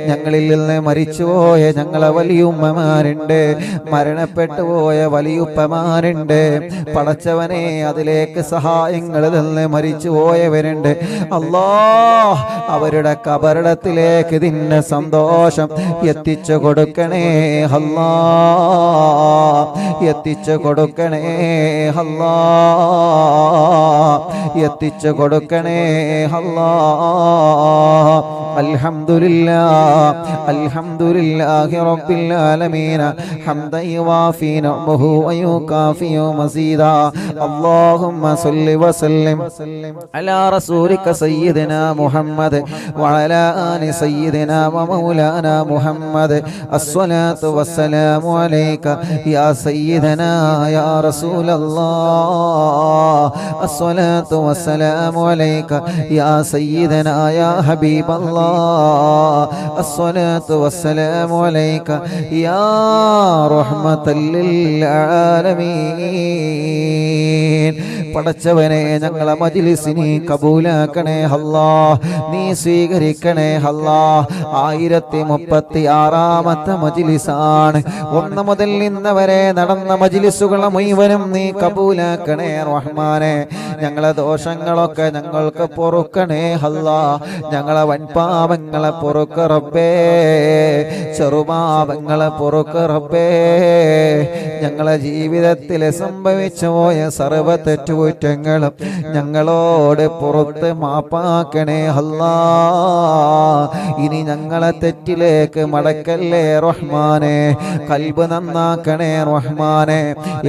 ഞങ്ങളിൽ നിന്ന് മരിച്ചുപോയ ഞങ്ങളെ വലിയുമ്മമാരുണ്ട്, മരണപ്പെട്ടു പോയ വലിയുപ്പമാരുണ്ട്. പടച്ചവനെ, അതിലേക്ക് സഹായങ്ങളിൽ നിന്ന് മരിച്ചു പോയവരുണ്ട്. അല്ലാഹ്, അവരുടെ കബറിടത്തിലേക്ക് ഇതിന്റെ സന്തോഷം എത്തിച്ചു കൊടുക്കണേ അല്ലാഹ്. എത്തിച്ചു കൊടുക്കണേ അല്ലാഹ്. എത്തിച്ചു കൊടുക്കണേ അല്ലാഹ്. അൽഹംദുലില്ലാഹ് അൽഹംദുലില്ലാഹി റബ്ബിൽ ആലമീൻ ഹംദൻ യുവാഫി നിഅമഹു വയുകാഫി മസീദാ. അല്ലാഹുമ്മ സ്വല്ലി വസല്ലിം അലാ റസൂലിക സയ്യിദിനാ മുഹമ്മദ് വഅലാ ആലി സയ്യിദിനാ വമൗലാനാ മുഹമ്മദ്. അസ്സലാത്തു വസ്സലാമു അലൈക യാ സയ്യിദനാ യാ റസൂലല്ലാഹ്. അസ്സലാത്തു വസ്സലാമു അലൈക യാ സയ്യിദനാ യാ ഹബീബല്ലാഹ്. الصلاة والسلام عليك يا رحمة للعالمين. പടച്ചവനെ, ഞങ്ങളെ മജ്‌ലിസിനെ കബൂലാക്കണേ അല്ലാഹ്. നീ സ്വീകരിക്കണേ അല്ലാഹ്. 1036ാമത്തെ മജ്‌ലിസാണ്. 1 മുതൽ ഇന്ന് വരെ നടന്ന മജ്‌ലിസുകളെ മുഴുവനും നീ കബൂലാക്കണേ റഹ്മാനെ. ഞങ്ങളെ ദോഷങ്ങളൊക്കെ ഞങ്ങൾക്ക് പൊറുക്കണേ അല്ലാഹ്. ഞങ്ങളെ വൻപാപങ്ങളെ പൊറുക്ക റബ്ബേ. ചെറുപാപങ്ങളെ പൊറുക്ക റബ്ബേ. ഞങ്ങളെ ജീവിതത്തിൽ സംഭവിച്ചു പോയ സർവ്വ തെറ്റുകുറ്റങ്ങളും ഞങ്ങളോട് പുറത്ത് മാപ്പാക്കണേ അല്ലാഹ്. ഇനി ഞങ്ങളെ തെറ്റിലേക്ക് മടക്കല്ലേ റഹ്മാനെ. ഖൽബ് നന്നാക്കണേ റഹ്മാനെ.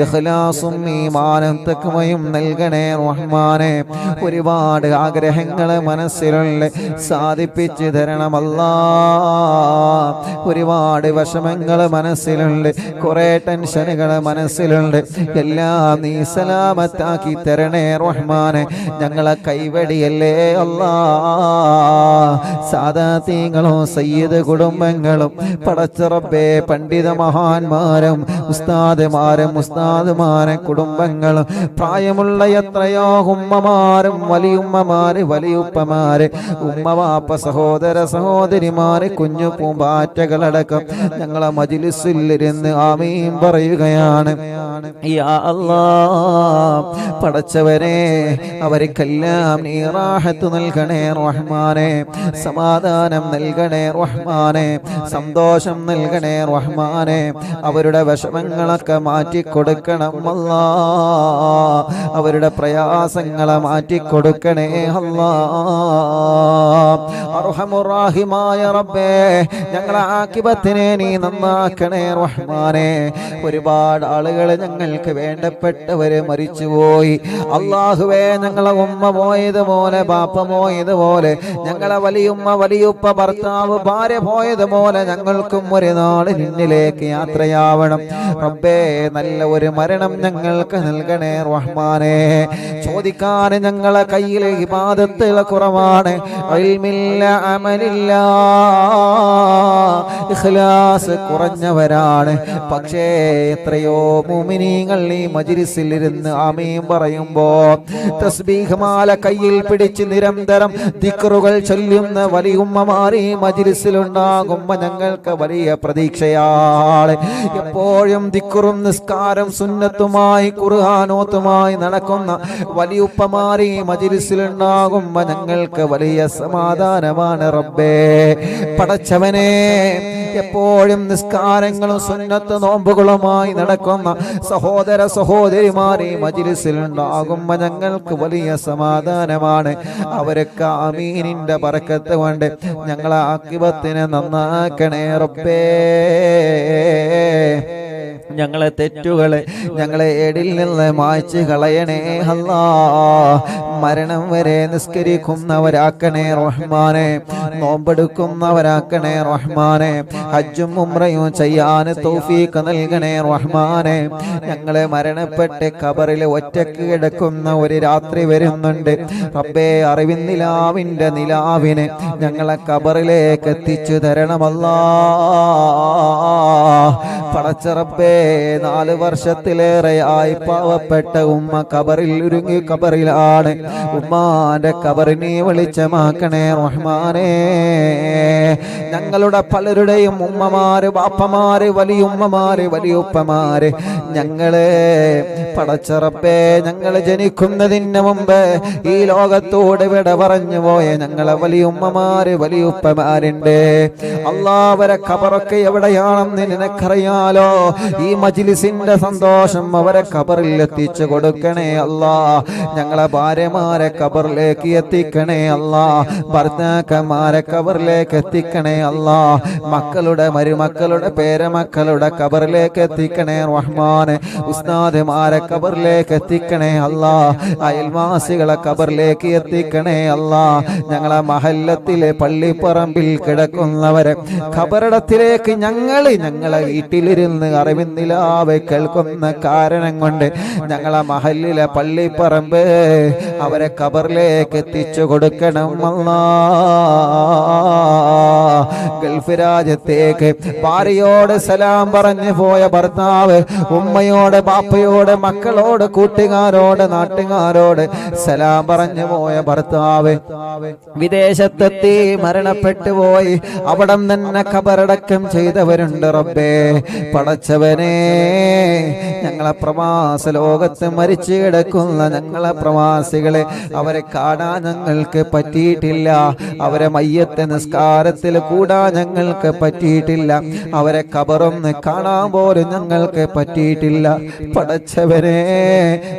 ഇഖ്ലാസും ഈമാനും തഖ്വയും നൽകണേ റഹ്മാനെ. ഒരുപാട് ആഗ്രഹങ്ങൾ മനസ്സിലുള്ള സാധിപ്പിച്ചു തരണം അല്ലാഹ്. ഒരുപാട് വിഷമങ്ങൾ മനസ്സിലുണ്ട്, കുറെ ടെൻഷനുകൾ മനസ്സിലുണ്ട്. എല്ലാം നീ സലാമത്താക്കി തരണേ റഹ്മാനെ. ഞങ്ങളെ കൈവടിയല്ലേ അല്ലാഹ്. സാദാതീങ്ങളും സയ്യിദ് കുടുംബങ്ങളും പടച്ച റബ്ബേ, പണ്ഡിത മഹാന്മാരും ഉസ്താദുമാരെ കുടുംബങ്ങളും പ്രായമുള്ള എത്രയോ ഉമ്മമാരും വലിയുമ്മമാര് വലിയുപ്പമാര് ഉമ്മവാപ്പ സഹോദര സഹോദരിമാര് കുഞ്ഞു പൂമ്പാറ്റകളടക്കം ഞങ്ങളെ മജ്‌ലിസിലിരുന്ന് ആമീൻ പറയുകയാണ്. യാ അല്ലാഹ്, പടച്ചവനെ, അവർക്കെല്ലാം നീ റാഹത്ത് നൽകണേ റഹ്മാനെ. സമാധാനം നൽകണേ റഹ്മാനെ. സന്തോഷം നൽകണേ റഹ്മാനെ. അവരുടെ വിഷമങ്ങളൊക്കെ മാറ്റിക്കൊടുക്കണം അല്ലാഹ്. അവരുടെ പ്രയാസങ്ങളെ മാറ്റിക്കൊടുക്കണേ അല്ലാഹ്. അർഹമുർ റഹീമായ റബ്ബേ, ഞങ്ങളെ ആഖിബത്തിനെ നീ നന്നാക്കണേ റഹ്മാനെ. ഒരുപാട് ആളുകൾ ഞങ്ങൾക്ക് വേണ്ടപ്പെട്ടവര് മരിച്ചുപോയി അല്ലാഹുവേ. ഞങ്ങളെ ഉമ്മ പോയതുപോലെ, ബാപ്പ പോയതുപോലെ, ഞങ്ങളെ വലിയുമ്മ വലിയുപ്പ ഭർത്താവ് ഭാര്യ പോയതുപോലെ ഞങ്ങൾക്കും ഒരു നാട് നിന്നിലേക്ക് യാത്രയാവണം റബ്ബേ. നല്ല ഒരു മരണം ഞങ്ങൾക്ക് നൽകണേ റഹ്മാനെ. ചോദിക്കാൻ ഞങ്ങളെ കയ്യിൽ ഇബാദത്തുകൾ കുറവാണ്, ഇൽമില്ല, അമലില്ല, ഇഖ്ലാസ് കുറഞ്ഞവരാണ്. പക്ഷേ എത്രയോ മുഅ്മിനീങ്ങൾ ഈ മജ്‌ലിസിൽ ഇരുന്ന് ആമീൻ പറയുമ്പോ തസ്ബീഹ് മാല കയ്യിൽ പിടിച്ച് നിരന്തരം ദിക്റുകൾ ചൊല്ലുന്ന വലിയുമ്മമാർ ഈ മജ്‌ലിസിൽ ഉണ്ടാകുമ്പോൾ ഞങ്ങൾക്ക് വലിയ പ്രതീക്ഷയാണ്. എപ്പോഴും ദിക്റും നിസ്കാരം സുന്നത്തുമായി ഖുർആനോത്തുമായി നടക്കുന്ന വലിയുപ്പമാർ ഈ മജ്‌ലിസിൽ ഉണ്ടാകുമ്പോൾ ഞങ്ങൾക്ക് വലിയ സമാധാനമാണ് റബ്ബേ. പടച്ചവനെ, എപ്പോഴും നിസ്കാരങ്ങളും സുന്നത്ത് നോമ്പുകളുമായി നടക്കുന്ന സഹോദര സഹോദരിമാർ ഈ മജ്‌ലിസിൽ ഉണ്ടാകുമ്പോൾ ഞങ്ങൾക്ക് വലിയ സമാധാനമാണ്. അവരൊക്കെ ആമീനിന്റെ ബറക്കത്ത് കൊണ്ട് ഞങ്ങളെ ആഖിബത്തിനെ നന്നാക്കണേ റബ്ബേ. ഞങ്ങളെ തെറ്റുകളെ ഞങ്ങളെ ഏടിൽ നിന്ന് മായ്ച്ചു കളയണേ അല്ലാ. മരണം വരെ നിസ്കരിക്കുന്നവരാക്കണേ റഹ്മാനെ, നോമ്പെടുക്കുന്നവരാക്കണേ റഹ്മാനെ, ഹജ്ജും ഉംറയും ചെയ്യാൻ തൗഫീഖ് നൽകണേ റഹ്മാനെ. ഞങ്ങളെ മരണപ്പെട്ട് ഖബറിൽ ഒറ്റക്ക് കിടക്കുന്ന ഒരു രാത്രി വരുന്നുണ്ട് റബ്ബേ. അറിവിന്നിലാവിന്റെ നിലാവിനെ ഞങ്ങളെ ഖബറിലേക്ക് എത്തിച്ചു തരണമല്ലാ. പടച്ച റബ്ബേ, 4 വർഷത്തിലേറെയായി പാവപ്പെട്ട ഉമ്മ ഖബറിൽ ഉരുങ്ങി ഖബറിലാണ്. ഉമ്മാന്റെ ഖബറിനെ നീ വെളിച്ചമാക്കണേ റഹ്മാനേ. ഞങ്ങളുടെ പലരുടെയും ഉമ്മമാര്, ബാപ്പമാര്, വലിയുമ്മമാര്, വലിയുപ്പമാര്, ഞങ്ങളെ പടച്ച റബ്ബേ, ഞങ്ങൾ ജനിക്കുന്നതിന് മുമ്പ് ഈ ലോകത്തോട് വിട പറഞ്ഞു പോയ ഞങ്ങളെ വലിയുമ്മമാര്, വലിയുപ്പമാരുണ്ട് അല്ലാ. അവരെ ഖബറൊക്കെ എവിടെയാണെന്ന് നിനക്കറിയാലോ. ഈ മജ്ലിസിന്റെ സന്തോഷം അവരെ ഖബറിൽ എത്തിച്ചു കൊടുക്കണേ അല്ലാ. ഞങ്ങളെ ഭാര്യമാരെ ഖബറിലേക്ക് എത്തിക്കണേ അല്ലാ. ഭർത്താക്കന്മാരെ ഖബറിലേക്ക് എത്തിക്കണേ അല്ലാ. മക്കളുടെ, മരുമക്കളുടെ, പേരമക്കളുടെ ഖബറിലേക്ക് എത്തിക്കണേ റഹ്മാനെ. ഉസ്താദുമാരെ ഖബറിലേക്ക് എത്തിക്കണേ അല്ലാ. അയൽവാസികളെ ഖബറിലേക്ക് എത്തിക്കണേ അല്ലാ. ഞങ്ങളെ മഹല്ലത്തിലെ പള്ളിപ്പറമ്പിൽ കിടക്കുന്നവരെ ഖബറിടത്തിലേക്ക് ഞങ്ങളെ വീട്ടിലിരുന്ന് അറിവിന്നിലാവ് കേൾക്കുന്ന കാരണം കൊണ്ട് ഞങ്ങളെ മഹല്ലിലെ പള്ളിപ്പറമ്പ് അവരെ ഖബറിലേക്ക് എത്തിച്ചു കൊടുക്കണം അല്ലാ. ഗൾഫ് രാജ്യത്തേക്ക് ഭാര്യയോട് സലാം പറഞ്ഞു പോയ ഭർത്താവ്, ഉമ്മയോട്, ബാപ്പയോട്, മക്കളോട്, കൂട്ടുകാരോട്, നാട്ടുകാരോട് സലാം പറഞ്ഞു പോയ ഭർത്താവ് വിദേശത്തെത്തി മരണപ്പെട്ടു പോയി. അവിടെ തന്നെ ഖബറടക്കം ചെയ്തവരുണ്ട് റബ്ബേ. പടച്ചവനെ, ഞങ്ങളെ പ്രവാസ ലോകത്ത് മരിച്ചു കിടക്കുന്ന ഞങ്ങളെ പ്രവാസികളെ അവരെ കാണാൻ ഞങ്ങൾക്ക് പറ്റിയിട്ടില്ല. അവരെ മയ്യത്ത് നിസ്കാരത്തിൽ കൂടാൻ ഞങ്ങൾക്ക് പറ്റിയിട്ടില്ല. അവരെ ഖബറൊന്ന് കാണാൻ പോലും ഞങ്ങൾക്ക് പറ്റിയിട്ടില്ല. പടച്ചവനെ,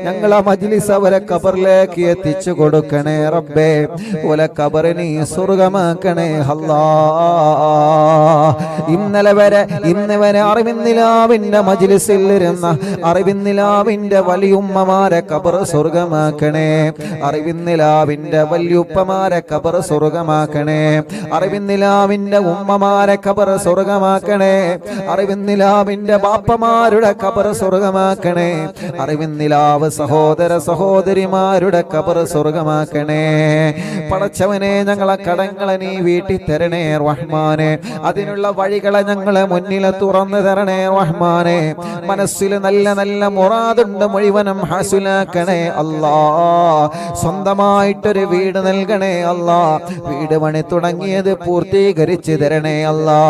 ഞങ്ങളെ മജ്ലിസ് അവരെ ഖബറിലേക്ക് എത്തിച്ചു കൊടുക്കണേ റബ്ബേ. ഓലെ ഖബറിനെ സ്വർഗമാക്കണേ അല്ലാ. ഇന്നലെ വരെ അറിവിന്നിലാവിന്റെ മജ്ലിസിൽ ഇരുന്ന അറിവിന്നിലാവിന്റെ വലിയുമ്മമാരെ ഖബർ സ്വർഗമാക്കണേ. അറിവിന്നിലാവിന്റെ വലിയുപ്പമാരെ ഖബർ സ്വർഗമാക്കണേ. അറിവിന്നിലാവിന്റെ ഉമ്മമാരെ ഖബർ സ്വർഗമാക്കണേ. അറിവിന്നിലാവിന്റെ ബാപ്പമാരുടെ ഖബർ സ്വർഗമാക്കണേ. അറിവിന്നിലാവ് സഹോദര സഹോദരിമാരുടെ ഖബർ സ്വർഗമാക്കണേ. പടച്ചവനെ, ഞങ്ങളെ കടങ്ങളെ നീ വീട്ടി തരണേ റഹ്മാനെ. അതിനുള്ള വഴികളെ ഞങ്ങളെ മുന്നിൽ തുറന്നു തരണേ റഹ്മാനെ. മനസ്സിൽ നല്ല നല്ല മുറാദുണ്ട് മുഴുവനും ഹാസുലാക്കണേ അല്ലാ. സ്വന്തമായിട്ടൊരു വീട് നൽകണേ അല്ലാ. വീട് പണി തുടങ്ങിയത് പൂർത്തീകരിച്ച് തരണേ അല്ലാ.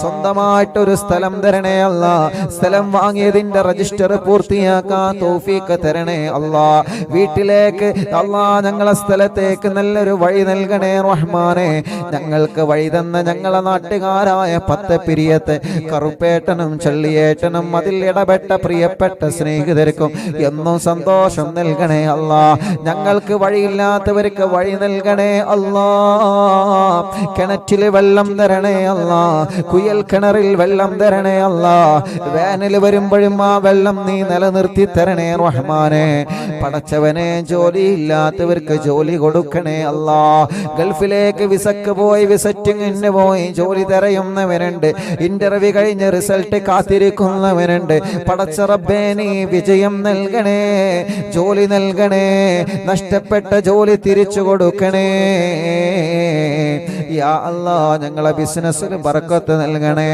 സ്വന്തമായിട്ടൊരു സ്ഥലം തരണേ അല്ലാ. സ്ഥലം വാങ്ങിയതിന്റെ രജിസ്റ്റർ പൂർത്തിയാക്കാൻ തൗഫീഖ് തരണേ അല്ലാ. വീട്ടിലേക്ക് അല്ലാ, ഞങ്ങളെ സ്ഥലത്തേക്ക് നല്ലൊരു വഴി നൽകണേ റഹ്മാനെ. ഞങ്ങൾക്ക് വഴി തന്ന ഞങ്ങളെ നാട്ടുകാരായ പത്തപ്പിരിയത്തെ കറുപ്പേട്ടനും ചള്ളിയേട്ടനും അതിൽ ഇടപെട്ട പ്രിയപ്പെട്ട സ്നേഹിതർക്കും എന്നും സന്തോഷം നൽകണേ അല്ലാ. ഞങ്ങൾക്ക് വഴിയില്ലാത്തവർക്ക് വഴി നൽകണേ അല്ലാ. കിണറ്റിൽ വെള്ളം തരണേ അല്ലാ. കുയൽ കിണറിൽ വെള്ളം തരണേ അല്ലാ. വേനൽ വരുമ്പോഴും ആ വെള്ളം നീ നിലനിർത്തി തരണേ റഹ്മാനെ. പടച്ചവനെ, ജോലിയില്ലാത്തവർക്ക് ജോലി കൊടുക്കണേ അല്ലാ. ഗൾഫിലേക്ക് വിസക്ക് പോയി, വിസിറ്റിങ്ങിന് പോയി ജോലി തിരയുന്നവരുണ്ട്. ഇന്റർവ്യൂ കഴിഞ്ഞ് റിസൾട്ട് കാത്തിരിക്കുന്നവരുണ്ട്. പടച്ച റബ്ബേ, നീ വിജയം നൽകണേ, ജോലി നൽകണേ, നഷ്ടപ്പെട്ട ജോലി തിരിച്ചു കൊടുക്കണേ യാ അല്ലാ. ഞങ്ങളെ ബിസിനസ്സിൽ ബറക്കത്ത് നൽകണേ,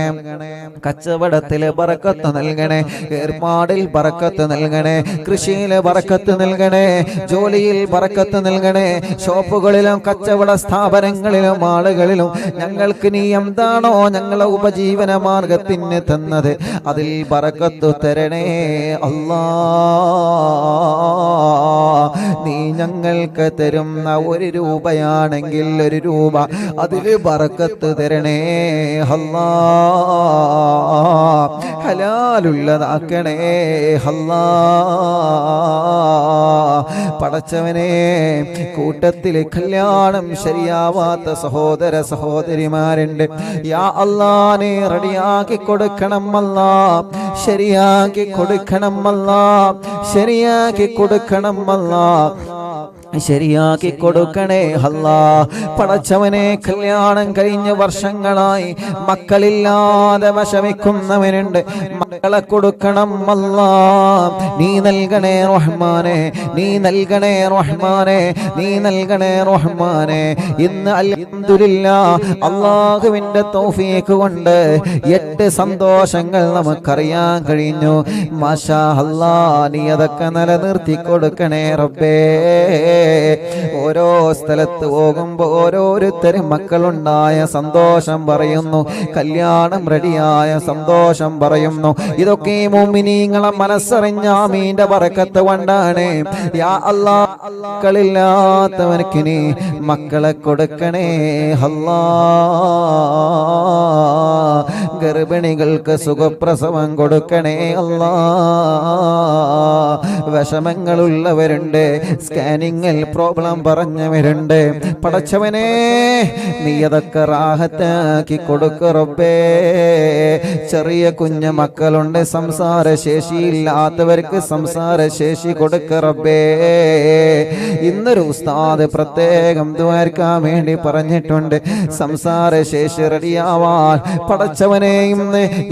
കച്ചവടത്തിൽ ബറക്കത്ത് നൽകണേ, ഏർപ്പാടിൽ ബറക്കത്ത് നൽകണേ, കൃഷിയിൽ ബറക്കത്ത് നൽകണേ, ജോലിയിൽ ബറക്കത്ത് നൽകണേ. ഷോപ്പുകളിലും കച്ചവട സ്ഥാപനങ്ങളിലും ആളുകളിലും ഞങ്ങൾക്ക് നീ എന്താണോ ഞങ്ങളെ ഉപജീവന മാർഗത്തിന് തന്നത് അതിൽ ബറക്കത്ത് തരണേ അല്ലാ. നീ ഞങ്ങൾക്ക് തരുന്ന 1 രൂപയാണെങ്കിൽ 1 രൂപ അതിൽ ബറക്കത്ത് തരണേ അല്ലാ, ഹലാലുള്ളതാക്കണേ അല്ലാ. പടച്ചവനെ, കൂട്ടത്തിൽ കല്യാണം ശരിയാവാത്ത സഹോദര സഹോദരിമാരുണ്ട്. യാ അല്ലാ, നീ റെഡിയാക്കി കൊടുക്കണം അല്ലാ, ശരിയാക്കി കൊടുക്കണം അല്ലാ, ശരിയാക്കി കൊടുക്കണം അല്ലാ, ശരിയാക്കി കൊടുക്കണേ അല്ലാ. പടച്ചവനെ, കല്യാണം കഴിഞ്ഞ വർഷങ്ങളായി മക്കളില്ലാതെ വിഷമിക്കുന്നവനുണ്ട്, മക്കളെ കൊടുക്കണം അല്ലാ. നീ നൽകണേ റഹ്മാനെ, നീ നൽകണേ റഹ്മാനെ, നീ നൽകണേ റഹ്മാനെ. ഇന്ന് അൽഹംദുലില്ലാഹ് അല്ലാഹുവിന്റെ തൗഫീഖ് കൊണ്ട് 8 സന്തോഷങ്ങൾ നമുക്കറിയാൻ കഴിഞ്ഞു. മാഷാ അല്ലാ, നീ അതൊക്കെ നിലനിർത്തി കൊടുക്കണേ റബ്ബേ. ഓരോ സ്ഥലത്ത് പോകുമ്പോൾ ഓരോരുത്തരും മക്കളുണ്ടായ സന്തോഷം പറയുന്നു, കല്യാണം റെഡിയായ സന്തോഷം പറയുന്നു. ഇതൊക്കെ മുഅ്മിനീങ്ങളെ മനസ്സറിഞ്ഞ ആമീന്റെ ബറക്കത്ത് കൊണ്ടാണ്. യാ അല്ലാ, മക്കളില്ലാത്തവർക്ക് നീ മക്കളെ കൊടുക്കണേ അല്ലാ. ഗർഭിണികൾക്ക് സുഖപ്രസവം കൊടുക്കണേ അല്ലാ. വിഷമങ്ങളുള്ളവരുണ്ട്, സ്കാനിങ്ങിൽ പ്രോബ്ലം പറഞ്ഞവരുണ്ട്. പടച്ചവനെ, നീ അതൊക്കെ റാഹത്താക്കി കൊടുക്ക് റബ്ബേ. ചെറിയ കുഞ്ഞു മക്കളുണ്ട്, സംസാരശേഷിയില്ലാത്തവർക്ക് സംസാരശേഷി കൊടുക്ക് റബ്ബേ. ഇന്നൊരു ഉസ്താദ് പ്രത്യേകം ദുആർക്കാൻ വേണ്ടി പറഞ്ഞിട്ടുണ്ട്, സംസാരശേഷി റെഡിയാവാൻ. പടച്ചവനെ,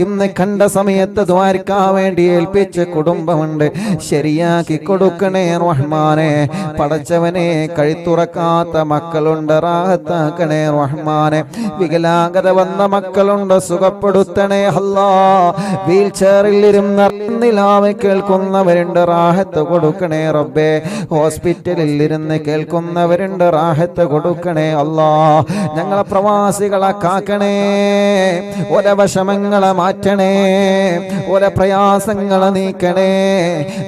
ഇന്ന് കണ്ട സമയത്ത് ദുആർക്കാൻ വേണ്ടി ഏൽപ്പിച്ച കുടുംബമുണ്ട്, ശരിയാക്കി കൊടുക്കണേ റഹ്മാനെ. പടച്ചവനെ, കഴുത്തുറക്കാത്ത മക്കളുണ്ട്, റാഹത്താക്കണേ റഹ്മാനെ. വികലാംഗത വന്ന മക്കളുണ്ട്, സുഖപ്പെടുത്തണേ അല്ലാ. വീൽ ചെയറിൽ ഇരുന്ന് നിലാവ് കേൾക്കുന്നവരുണ്ട്, റാഹത്ത് കൊടുക്കണേ റബ്ബേ. ഹോസ്പിറ്റലിൽ ഇരുന്ന് കേൾക്കുന്നവരുണ്ട്, റാഹത്ത് കൊടുക്കണേ അല്ലാ. ഞങ്ങളെ പ്രവാസികളെ കാക്കണേ, ഓരോ വിഷമങ്ങളെ മാറ്റണേ, ഓരോ പ്രയാസങ്ങളെ നീക്കണേ.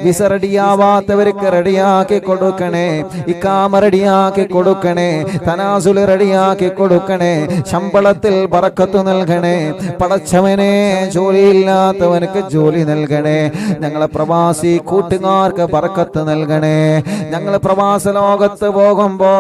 വിസ റെഡിയാവാത്തവർക്ക് റെഡിയാക്കി കൊടുക്കണേ, ഇഖാമ റെഡിയാക്കി കൊടുക്കണേ, തനാസുൽ റെഡിയാക്കി കൊടുക്കണേ, ശമ്പളത്തിൽ ബറക്കത്ത് നൽകണേ. പടച്ചവനെ, ജോലിയില്ലാത്തവർക്ക് ജോലി നൽകണേ. ഞങ്ങളെ പ്രവാസി കൂട്ടുകാർക്ക് ബറക്കത്ത് നൽകണേ. ഞങ്ങൾ പ്രവാസ ലോകത്ത് പോകുമ്പോ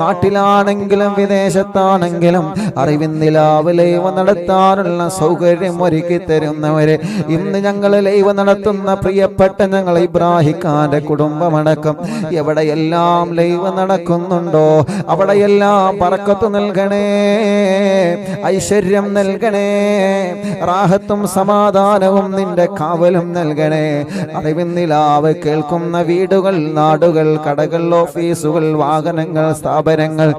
നാട്ടിലാണെങ്കിലും വിദേശത്താണെങ്കിലും അറിവിൻ നിലാവ് ലൈവ് നടത്താനുള്ള സൗകര്യം ഒരുക്കി തരുന്നവര്, ഇന്ന് ഞങ്ങൾ ലൈവ് നടത്തുന്ന പ്രിയപ്പെട്ട ഞങ്ങൾ ഇബ്രാഹിഖാന്റെ കുടുംബമടക്കം എവിടെയെല്ലാം ലൈവ് നടക്കുന്നുണ്ടോ അവിടെയെല്ലാം ബറക്കത്ത് നൽകണേ, ഐശ്വര്യം നൽകണേ, റാഹത്തും സമാധാനവും നിന്റെ കാവലും നൽകണേ. അറിവിൻ നിലാവ് കേൾക്കുന്ന വീടുകൾ, നാടുകൾ, കടകൾ, ഓഫീസുകൾ, വാഹനങ്ങൾ, സ്ഥാപനങ്ങൾ,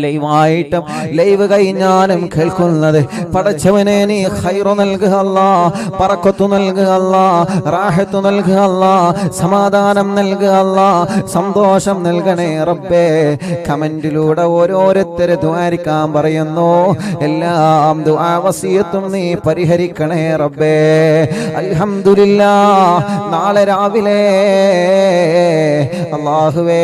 ലൈവായിട്ടും ലൈവ് കഴിഞ്ഞാലും കേൾക്കുന്നത്, പടച്ചവനെ, നീ ഖൈറ് നൽകുക അല്ലാ, ബറക്കത്ത് നൽകുക അല്ലാ, റാഹത്ത് നൽകുക അല്ലാ, സമാധാനം നൽകുക അല്ലാ, സന്തോഷം നൽകണേ റബ്ബേ. കമന്റിലൂടെ ഓരോരുത്തരെ ദുആരിക്കാൻ പറയുന്നു, എല്ലാം ദുആ വസിയത്തും നീ പരിഹരിക്കണേ റബ്ബേ. അൽഹംദുലില്ലാഹ്, നാളെ രാവിലെ അല്ലാഹുവേ,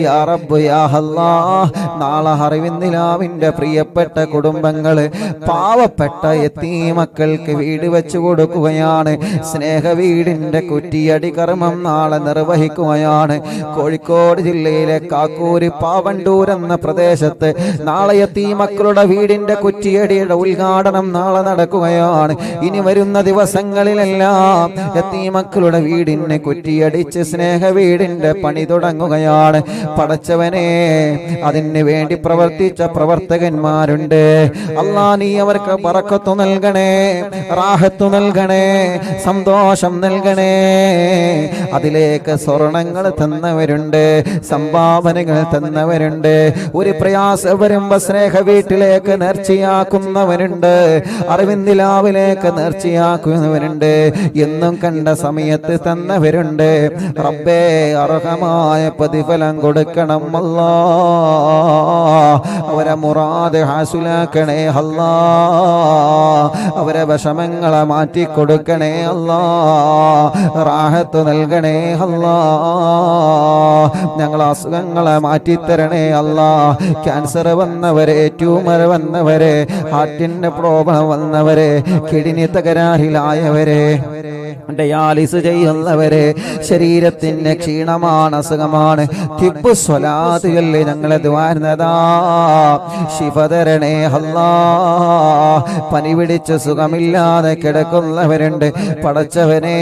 യാ റബ്ബ് യാ അല്ലാഹ്, നാളെ അറിവിൻ നിലാവിന്റെ പ്രിയപ്പെട്ട കുടുംബങ്ങള് പാവപ്പെട്ട യതീമക്കൾക്ക് വീട് വെച്ചു കൊടുക്കുകയാണ്. സ്നേഹ വീടിന്റെ കുറ്റിയടി കർമ്മം നാളെ നിർവഹിക്കുകയാണ്. കോഴിക്കോട് ജില്ലയിലെ കാക്കൂര് പാവണ്ടൂർ എന്ന പ്രദേശത്ത് നാളെ യതീമക്കളുടെ വീടിന്റെ കുറ്റിയടിയുടെ ഉദ്ഘാടനം നാളെ നടക്കുകയാണ്. ഇനി വരുന്ന ദിവസങ്ങളിലെല്ലാം യതീമക്കളുടെ വീടിന് കുറ്റിയടിച്ച് സ്നേഹ വീടിന്റെ പണി തുടങ്ങുകയാണ്. പടച്ചവനെ, അതിന് വേണ്ടി പ്രവർത്തിച്ച പ്രവർത്തകന്മാരുണ്ട്. അല്ലാ, നീ അവർക്ക് ബറക്കത്ത് നൽകണേ, റാഹത്ത് നൽകണേ, സന്തോഷം നൽകണേ. അതിലേക്ക് സ്വർണങ്ങൾ തന്നവരുണ്ട്, സംഭാവനകൾ തന്നവരുണ്ട്. ഒരു പ്രയാസം വരുമ്പോ സ്നേഹ വീട്ടിലേക്ക് നേർച്ചയാക്കുന്നവരുണ്ട്, അറിവിൻ നിലാവിലേക്ക് നേർച്ചയാക്കുന്നവരുണ്ട്. എന്നും കണ്ട സമയത്ത് തന്നവരുണ്ട്. റബ്ബേ അർഹമായ പ്രതിഫലം കൊടുക്കണം അല്ലാ. അവരെ മുറാദ് ഹാസുലാക്കണേ അല്ലാ. അവരെ വിഷമങ്ങളെ മാറ്റിക്കൊടുക്കണേ അല്ലാ. റാഹത്ത് നൽകണേ അല്ലാ. ഞങ്ങളെ അസുഖങ്ങളെ മാറ്റിത്തരണേ അല്ലാ. ക്യാൻസർ വന്നവരെ, ട്യൂമർ വന്നവരെ, ഹാർട്ടിന്റെ പ്രോബ്ലം വന്നവരെ, കിഡ്നി തകരാറിലായവരെ, ഡയാലിസ് ചെയ്യുന്നവരെ, ശരീരത്തിന് ക്ഷീണമാണ്, അസുഖമാണ്, തിബ്ബ് സ്വലാത്തുകളിൽ ഞങ്ങളെ ദ്വാരുന്നതാ ശിഫ തരണേ അല്ലാ. പനി പിടിച്ച് സുഖമില്ലാതെ കിടക്കുന്നവരുണ്ട്. പടച്ചവനെ,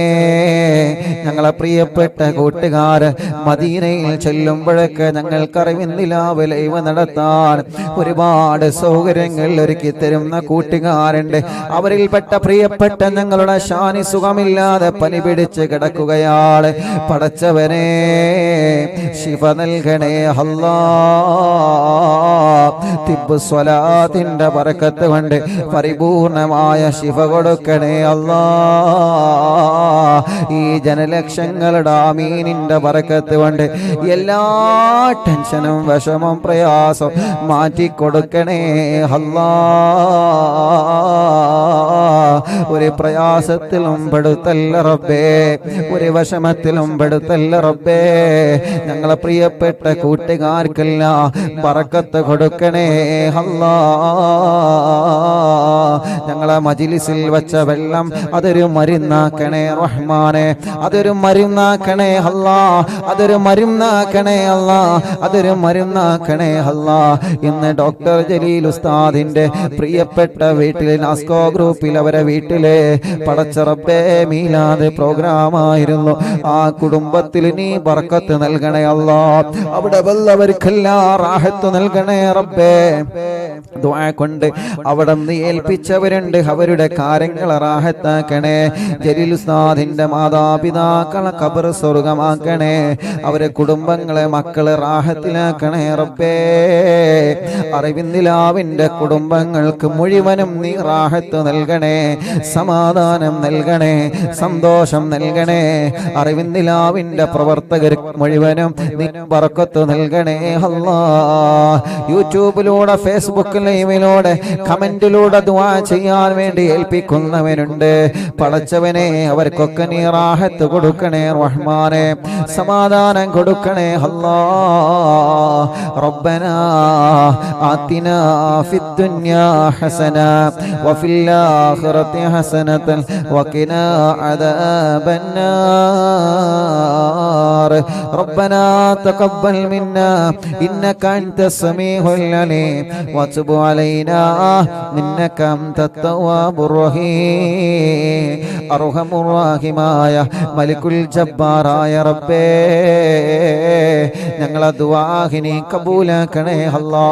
ഞങ്ങളെ പ്രിയപ്പെട്ട കൂട്ടുകാര് മദീനയിൽ ചെല്ലുമ്പോഴൊക്കെ ഞങ്ങൾക്കറിവിന്നിലാവ് ലൈവ് നടത്താൻ ഒരുപാട് സൗകര്യങ്ങൾ ഒരുക്കി തരുന്ന കൂട്ടുകാരുണ്ട്. അവരിൽപ്പെട്ട പ്രിയപ്പെട്ട ഞങ്ങളുടെ ഷാനി സുഖമില്ലാതെ പനി പിടിച്ച് കിടക്കുകയാണ്. പടച്ചവനെ, ശിഫ നൽകണേ അല്ലാ. തിബ്ബ് സ്വലാത്തിന്റെ ബറക്കത്ത് കൊണ്ട് പരിപൂർണമായ ശിഫ കൊടുക്കണേ അല്ലാ. ഈ ജനലക്ഷങ്ങളുടെ ആമീനിന്റെ ബറക്കത്ത് കൊണ്ട് എല്ലാ ടെൻഷനും വിഷമം പ്രയാസം മാറ്റിക്കൊടുക്കണേ അല്ലാ. ഒരു പ്രയാസത്തിലും പെടുത്തല്ല റബ്ബേ, ഒരു വിഷമത്തിലും പെടുത്തല്ല റബ്ബേ. ഞങ്ങളെ പ്രിയപ്പെട്ട കൂട്ടുകാർക്കെല്ലാം ബറക്കത്ത് കൊടുക്കണേ അല്ലാ. ഞങ്ങളെ മജ്‌ലിസിൽ വെച്ച വെള്ളം അതൊരു മരുന്നാക്കണേ റഹ്മാനെ, അതൊരു മരുന്നാക്കണേ അല്ലാ, അതൊരു മരുന്നാക്കണേ അല്ലാ, അതൊരു മരുന്നാക്കണേ അല്ലാ. ഇന്ന് ഡോക്ടർ ജലീൽ ഉസ്താദിന്റെ പ്രിയപ്പെട്ട വീട്ടിൽ നാസ്കോ ഗ്രൂപ്പിൽ അവരെ വീട്ടിലെ പടച്ച റബ്ബേ മീലാദ് പ്രോഗ്രാമായിരുന്നു. ആ കുടുംബത്തിൽ നീ ബർക്കത്ത് നൽകണേ അല്ലാ. അവിടെ വല്ലവർക്കെല്ലാം റാഹത്ത് നൽകണേ റബ്ബേ. ദുആ കൊണ്ട് അവിടെ നിന്ന് ഏൽപ്പിച്ചവരുണ്ട്, അവരുടെ കാര്യങ്ങളെ റാഹത്താക്കണേ. ജലീൽ ഉസ്താദിന്റെ മാതാപിതാക്കളെ ഖബർ സ്വർഗമാക്കണേ. അവരെ കുടുംബങ്ങളെ മക്കളെ റാഹത്തിലാക്കണേ റബ്ബേ. അറിവിന്ദിലാവിന്റെ കുടുംബങ്ങൾക്ക് മുഴുവനും നീ റാഹത്ത് നൽകണേ, സമാധാനം നൽകണേ, സന്തോഷം നൽകണേ. അറിവിന്ദിലാവിന്റെ പ്രവർത്തകർ മുഴുവനും നീ ബർക്കത്ത് നൽകണേ അല്ലാ. യൂട്യൂബിലൂടെ, ഫേസ്ബുക്ക് ലൈവിലൂടെ, കമന്റിലൂടെ ദുആ ചെയ്യാൻ വേണ്ടി ഏൽപ്പിക്കുന്നവരുണ്ട്. പടച്ചവനെ, അവർക്കൊക്കെ നീ റാഹത്ത് കൊടുക്കണേ റഹ്മാനെ, സമാധാനം കൊടുക്കണേ അല്ലാ. റബ്ബനാ ആതിനാ ഫിദ്ദുനിയാ ഹസന വഫിൽ ആഖിറതി ഹസനതൻ വഖിനാ അദാബന്നാർ. റബ്ബനാ തഖബ്ബൽ മിന്നാ ഇന്നക അൻതസ് സമീഉൽ അലീം വതുബ് അലൈനാ ഇന്നക അൻതത് തവ്വാബുർ റഹീം. അർഹമുർ റഹീമായ മലിക്കുൽ ജബ്ബാറായ റബ്ബേ, ഞങ്ങളെ ദുആഹിനെ കബൂലാക്കണേ അല്ലാ.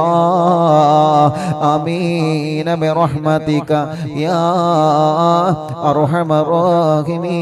ആമീൻ ബിറഹ്മതിക യാ അർഹമർ റഹീമീൻ.